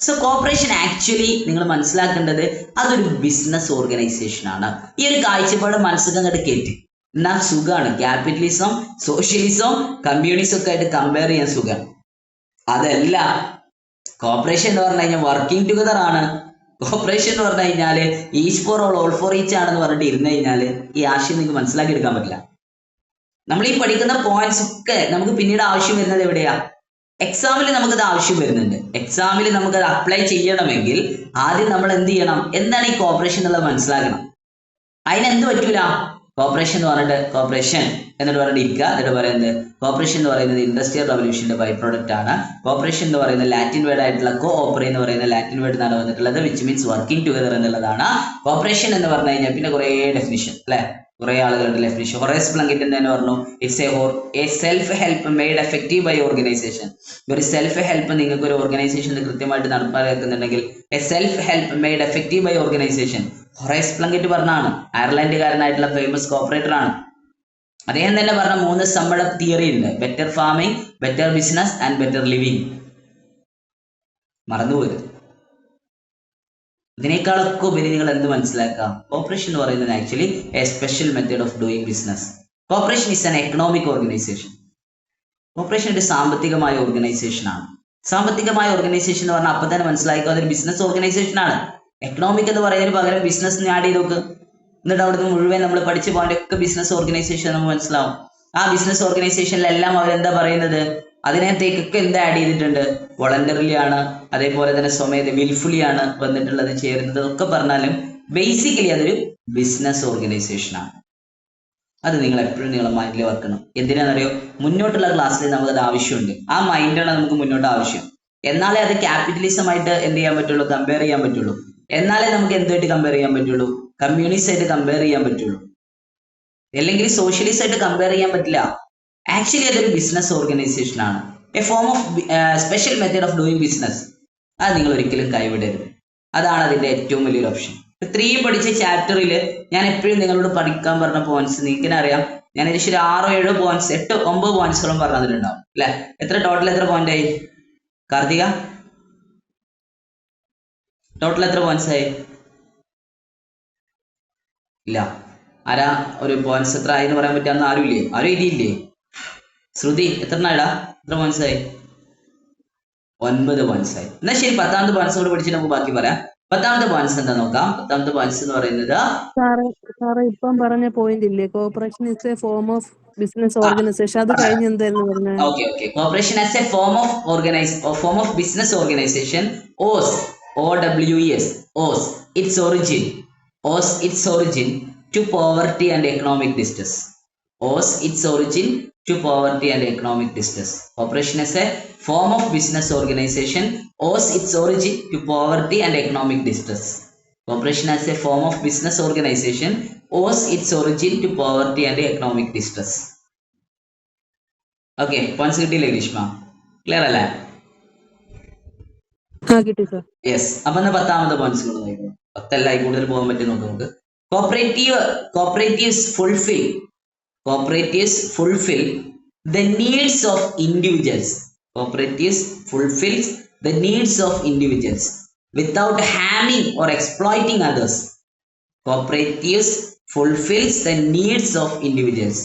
സോ കോർപ്പറേഷൻ ആക്ച്വലി നിങ്ങൾ മനസ്സിലാക്കേണ്ടത് അതൊരു ബിസിനസ് ഓർഗനൈസേഷൻ ആണ്. ഈ ഒരു കാഴ്ചപ്പാട് മനസ്സിൽ അങ്ങോട്ട് കയറ്റി എന്നാൽ സുഖമാണ്. ക്യാപിറ്റലിസം, സോഷ്യലിസം, കമ്മ്യൂണിസം ഒക്കെ ആയിട്ട് കമ്പയർ ചെയ്യാൻ സുഖം. അതല്ല, കോർപ്പറേഷൻ എന്ന് പറഞ്ഞു കഴിഞ്ഞാൽ വർക്കിംഗ് ടുഗദർ ആണ്. കോർപ്പറേഷൻ എന്ന് പറഞ്ഞു കഴിഞ്ഞാൽ each for all for each ആണെന്ന് പറഞ്ഞിട്ട് ഇരുന്ന് കഴിഞ്ഞാൽ ഈ ആശയം നിങ്ങൾക്ക് മനസ്സിലാക്കി എടുക്കാൻ പറ്റില്ല. നമ്മൾ ഈ പഠിക്കുന്ന പോയിന്റ്സ് ഒക്കെ നമുക്ക് പിന്നീട് ആവശ്യം വരുന്നത് എവിടെയാ? എക്സാമിൽ നമുക്കത് ആവശ്യം വരുന്നുണ്ട്. എക്സാമിൽ നമുക്കത് അപ്ലൈ ചെയ്യണമെങ്കിൽ ആദ്യം നമ്മൾ എന്ത് ചെയ്യണം? എന്താണ് ഈ കോർപ്പറേഷൻ എന്നുള്ളത് മനസ്സിലാക്കണം. അതിനെന്ത് പറ്റൂല? കോർപ്പറേഷൻ എന്ന് പറഞ്ഞിട്ട് കോർപ്പറേഷൻ എന്നിട്ട് പറഞ്ഞിട്ട് ഇരിക്കുക. എന്നിട്ട് പറയുന്നത് കോർപ്പറേഷൻ എന്ന് പറയുന്നത് ഇൻഡസ്ട്രിയൽ റവല്യൂഷന്റെ ബൈ പ്രോഡക്റ്റ് ആണ്. കോർപ്പറേഷൻ എന്ന് പറയുന്ന ലാറ്റിൻ വേർഡ് ആയിട്ടുള്ള കോ ഓപ്പറേ എന്ന് പറയുന്ന ലാറ്റിൻ വേർഡ് എന്നാണ് വന്നിട്ടുള്ളത്, വിച്ച് മീൻസ് വർക്കിംഗ് ടുഗദർ എന്നുള്ളതാണ്. കോർപ്പറേഷൻ എന്ന് പറഞ്ഞു കഴിഞ്ഞാൽ പിന്നെ കുറേ ഡെഫിനിഷൻ അല്ലെ, കുറെ ആളുകളുടെ ഡെഫിനിഷൻ. ഹൊറേസ് പ്ലങ്കറ്റ് തന്നെ പറഞ്ഞു, it's a self help made effective by organisation. ഒരു സെൽഫ് ഹെൽപ്പ് നിങ്ങൾക്ക് ഒരു ഓർഗനൈസേഷനിൽ കൃത്യമായിട്ട് നടപ്പാക്കുന്നുണ്ടെങ്കിൽ a self help made effective by organisation. Horace Plunkett പറഞ്ഞാണ്, അയർലൻഡുകാരനായിട്ടുള്ള ഫേമസ് കോർപ്പറേറ്റർ ആണ്. അദ്ദേഹം തന്നെ പറഞ്ഞ 3 സമ്മർ തിയറി ഉണ്ട്: better farming, better business and better living. മറന്നുപോയത്. ഇതിനേക്കാളൊക്കെ ഉപരി നിങ്ങൾ എന്ത് മനസ്സിലാക്കാം? കോർപ്പറേഷൻ എന്ന് പറയുന്നത് actually a special method of doing business. Corporation is an economic organisation. Corporation ഒരു സാമ്പത്തികമായ ഓർഗനൈസേഷൻ ആണ്. സാമ്പത്തികമായ ഓർഗനൈസേഷൻ എന്ന് പറഞ്ഞാൽ അപ്പൊ തന്നെ മനസ്സിലാക്കുക അതൊരു ബിസിനസ് ഓർഗനൈസേഷൻ ആണ്. എക്കണോമിക് എന്ന് പറയുന്നതിന് പകരം ബിസിനസ് ആഡ് ചെയ്ത് നോക്ക്. എന്നിട്ട് അവിടുന്ന് മുഴുവൻ നമ്മൾ പഠിച്ച പോയിന്റ് ഒക്കെ ബിസിനസ് ഓർഗനൈസേഷൻ നമുക്ക് മനസ്സിലാവും. ആ ബിസിനസ് ഓർഗനൈസേഷനിലെല്ലാം അവരെന്താ പറയുന്നത്? അതിനകത്തേക്കൊക്കെ എന്താ ആഡ് ചെയ്തിട്ടുണ്ട്? വോളണ്ടറിലി ആണ്, അതേപോലെ തന്നെ സ്വമേധ വിൽഫുള്ളി ആണ് വന്നിട്ടുള്ളത്, ചേരുന്നത് ഒക്കെ പറഞ്ഞാലും ബേസിക്കലി അതൊരു ബിസിനസ് ഓർഗനൈസേഷൻ ആണ്. അത് നിങ്ങൾ എപ്പോഴും നിങ്ങളെ മൈൻഡിൽ വെക്കണം. എന്തിനാണെന്നറിയോ? മുന്നോട്ടുള്ള ക്ലാസ്സിൽ നമുക്കത് ആവശ്യമുണ്ട്. ആ മൈൻഡാണ് നമുക്ക് മുന്നോട്ട് ആവശ്യം. എന്നാലേ അത് ക്യാപിറ്റലിസമായിട്ട് എന്ത് ചെയ്യാൻ പറ്റുള്ളൂ? കമ്പയർ ചെയ്യാൻ പറ്റുള്ളൂ. എന്നാലേ നമുക്ക് എന്തുമായിട്ട് കമ്പയർ ചെയ്യാൻ പറ്റുള്ളൂ? കമ്മ്യൂണിസ്റ്റ് ആയിട്ട് കമ്പയർ ചെയ്യാൻ പറ്റുള്ളൂ. അല്ലെങ്കിൽ സോഷ്യലിസ്റ്റ് ആയിട്ട് കമ്പയർ ചെയ്യാൻ പറ്റില്ല. ആക്ച്വലി അതൊരു ബിസിനസ് ഓർഗനൈസേഷൻ ആണ്, A form of special method of doing business. അത് നിങ്ങൾ ഒരിക്കലും കൈവിടരുത്. അതാണ് അതിന്റെ ഏറ്റവും വലിയൊരു ഓപ്ഷൻ. 3 പഠിച്ച ചാപ്റ്ററിൽ ഞാൻ എപ്പോഴും നിങ്ങളോട് പഠിക്കാൻ പറഞ്ഞ പോയിന്റ്സ് നിങ്ങൾക്ക് അറിയാം. ഞാൻ ഏകദേശം ഒരു 6-7 പോയിന്റ്സ് 8-9 പോയിന്റ്സുകളും പറഞ്ഞു തന്നിട്ടുണ്ടാവും അല്ലെ? ടോട്ടൽ എത്ര പോയിന്റ് ആയി കാർത്തിക? ടോട്ടൽ എത്ര പോയിന്റ്സ് ആയി? ഇല്ല. ആരാ ഒരു പോയിന്റ്സ് എത്ര ആയി എന്ന് പറയാൻ പറ്റാന്ന് ആരും ഇല്ലേ? ആരും എഴുതിയില്ലേ? ശ്രുതി എത്ര ആയിടാ? എത്ര പോയിന്റ്സ് ആയി? 9 പോയിന്റ്സ് ആയി. എന്നാൽ ശരി, 10ാമത്തെ പോയിന്റ്സ് കൂടെ പഠിച്ചിട്ട് നമുക്ക് ബാക്കി പറയാം. 10ാമത്തെ പോയിന്റ്സ് എന്താ നോക്കാം. 10ാമത്തെ പോയിന്റ്സ് എന്ന് പറയുന്നത് സാറേ ഇപ്പം പറഞ്ഞ പോയിന്റ് ഇല്ലേ, corporation is A form of business organisation, അത് കഴിഞ്ഞ് എന്തായിരുന്നു പറഞ്ഞത്? Okay. Corporation as A form of business organisation owes its origin to poverty and economic distress. Corporation as a form of business organization owes its origin to poverty and economic distress. Corporation as a form of business organization owes its origin to poverty and economic distress. Okay, points കിട്ടിയില്ലേ Greeshma? Clear അല്ലേ? കിട്ടി sir. Yes. അപ്പൊ 10ാമത്തെ points കൂടെ നോക്കാം. 10 അല്ല, കൂടുതൽ പോകാൻ പറ്റും നമുക്ക്. Cooperatives fulfill the needs of individuals. Cooperatives fulfills the needs of individuals without harming or exploiting others. Cooperatives fulfills the needs of individuals.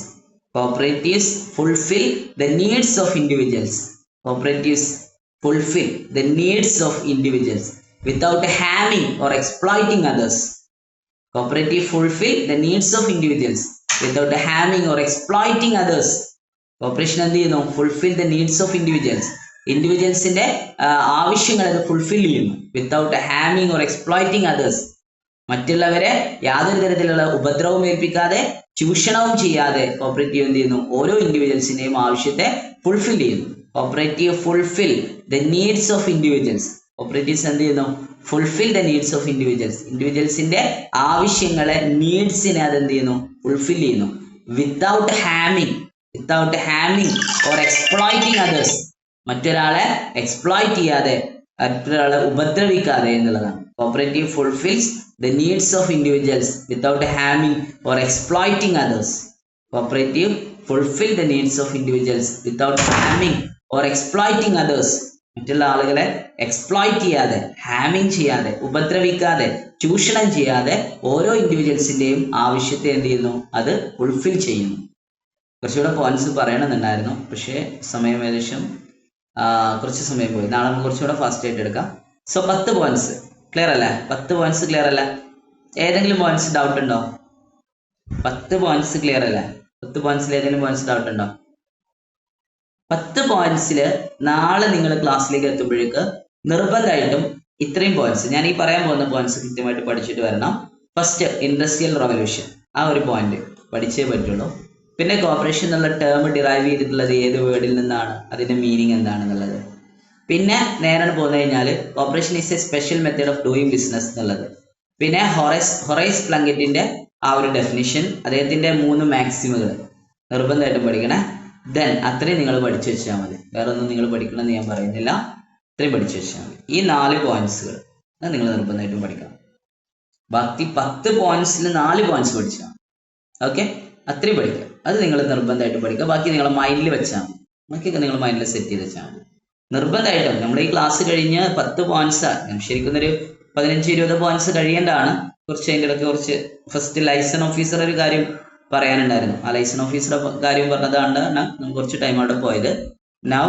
Cooperatives fulfill the needs of individuals. Cooperatives fulfill the needs of individuals without harming or exploiting others. Cooperative fulfill the needs of individuals without harming or exploiting others. Corporation എന്ത് ചെയ്യുന്നു? Fulfil the needs of individuals. ഇൻഡിവിജ്വൽസിന്റെ ആവശ്യങ്ങൾ അത് fulfil ചെയ്യുന്നു. Without ഹാമിങ് or exploiting others. മറ്റുള്ളവരെ യാതൊരു തരത്തിലുള്ള ഉപദ്രവവും ഏൽപ്പിക്കാതെ ചൂഷണവും ചെയ്യാതെ കോപ്പറേറ്റീവ് എന്ത് ചെയ്യുന്നു? ഓരോ ഇൻഡിവിജ്വൽസിന്റെയും ആവശ്യത്തെ ഫുൾഫിൽ ചെയ്യുന്നു. Cooperative fulfil the needs of individuals. Cooperatives എന്ത് ചെയ്യുന്നു? Fulfil the needs of individuals. ഇൻഡിവിജ്വൽസിന്റെ ആവശ്യങ്ങളെ, നീഡ്സിനെ അത് എന്ത് ചെയ്യുന്നു? ഫുൾഫിൽ ചെയ്യുന്നു. വിത്തൗട്ട് ഹാമിങ് ഓർ എക്സ്പ്ലോയിറ്റിംഗ് അതേഴ്സ്. മറ്റൊരാളെ എക്സ്പ്ലോയിറ്റ് ചെയ്യാതെ, മറ്റൊരാളെ ഉപദ്രവിക്കാതെ എന്നുള്ളതാണ്. Cooperative fulfils the needs of individuals without harming or exploiting others. Cooperative fulfill the needs of individuals without harming or exploiting others. മറ്റുള്ള ആളുകളെ എക്സ്പ്ലോയിറ്റ് ചെയ്യാതെ, ഹാമിങ് ചെയ്യാതെ, ഉപദ്രവിക്കാതെ, ചൂഷണം ചെയ്യാതെ ഓരോ ഇൻഡിവിജ്വൽസിന്റെയും ആവശ്യത്തെ എന്ത് ചെയ്യുന്നു? അത് ഫുൾഫിൽ ചെയ്യുന്നു. കുറച്ചുകൂടെ പോയിന്റ്സ് പറയണമെന്നുണ്ടായിരുന്നു, പക്ഷേ സമയം ഏകദേശം കുറച്ച് സമയം പോയി. നാളെ നമുക്ക് കുറച്ചുകൂടെ ഫാസ്റ്റ് ആയിട്ട് എടുക്കാം. സോ 10 പോയിന്റ്സ് ക്ലിയർ അല്ലേ? 10 പോയിന്റ്സ് ക്ലിയർ അല്ലേ? ഏതെങ്കിലും പോയിന്റ്സ് ഡൗട്ട് ഉണ്ടോ? 10 പോയിന്റ്സ് ക്ലിയർ അല്ലേ? 10 പോയിന്റ്സിൽ ഏതെങ്കിലും പോയിന്റ്സ് ഡൗട്ട് ഉണ്ടോ? 10 പോയിന്റ്സിൽ നാളെ നിങ്ങൾ ക്ലാസ്സിലേക്ക് എത്തുമ്പോഴേക്ക് നിർബന്ധമായിട്ടും ഇത്രയും പോയിന്റ്സ്, ഞാൻ ഈ പറയാൻ പോകുന്ന പോയിന്റ്സ് കൃത്യമായിട്ട് പഠിച്ചിട്ട് വരണം. ഫസ്റ്റ്, ഇൻഡസ്ട്രിയൽ റവല്യൂഷൻ, ആ ഒരു പോയിന്റ് പഠിച്ചേ പറ്റുള്ളൂ. പിന്നെ കോർപ്പറേഷൻ എന്നുള്ള ടേം ഡിറൈവ് ചെയ്തിട്ടുള്ളത് ഏത് വേർഡിൽ നിന്നാണ്, അതിന്റെ മീനിങ് എന്താണെന്നുള്ളത്. പിന്നെ നേരെ പോന്നു കഴിഞ്ഞാൽ corporation is A special method of doing business എന്നുള്ളത്. പിന്നെ ഹൊറൈസ് പ്ലങ്കറ്റിന്റെ ആ ഒരു ഡെഫിനിഷൻ, അദ്ദേഹത്തിന്റെ 3 മാക്സിമുകൾ നിർബന്ധമായിട്ടും പഠിക്കണേ. ദെൻ അത്രയും നിങ്ങൾ പഠിച്ചു വെച്ചാൽ മതി. വേറെ ഒന്നും നിങ്ങൾ പഠിക്കണമെന്ന് ഞാൻ പറയുന്നില്ല, ഇത്രയും പഠിച്ചു വെച്ചാൽ മതി. ഈ 4 പോയിന്റ്സുകൾ അത് നിങ്ങൾ നിർബന്ധമായിട്ടും പഠിക്കണം. ബാക്കി 10 പോയിന്റ്സിൽ 4 പോയിന്റ്സ് പഠിച്ചാൽ മതി. ഓക്കെ, അത്രയും പഠിക്കുക. അത് നിങ്ങൾ നിർബന്ധമായിട്ടും പഠിക്കുക. ബാക്കി നിങ്ങളെ മൈൻഡിൽ വെച്ചാൽ മതി. ബാക്കിയൊക്കെ നിങ്ങൾ മൈൻഡിൽ സെറ്റ് ചെയ്ത് വെച്ചാൽ മതി. നിർബന്ധമായിട്ടും നമ്മൾ ഈ ക്ലാസ് കഴിഞ്ഞ് 10 പോയിന്റ്സ്, ശരിക്കും ഒരു 15-20 പോയിന്റ്സ് കഴിയേണ്ടതാണ്. കുറച്ച് അതിൻ്റെ ഇടയ്ക്ക് കുറച്ച് ഫസ്റ്റ് ലൈസൺ ഓഫീസർ ഒരു കാര്യം പറയാനുണ്ടായിരുന്നു. ആ ലൈസൺ ഓഫീസറുടെ കാര്യം പറഞ്ഞതാണ് നമുക്ക് കുറച്ച് ടൈം അവിടെ പോയത്. നൗ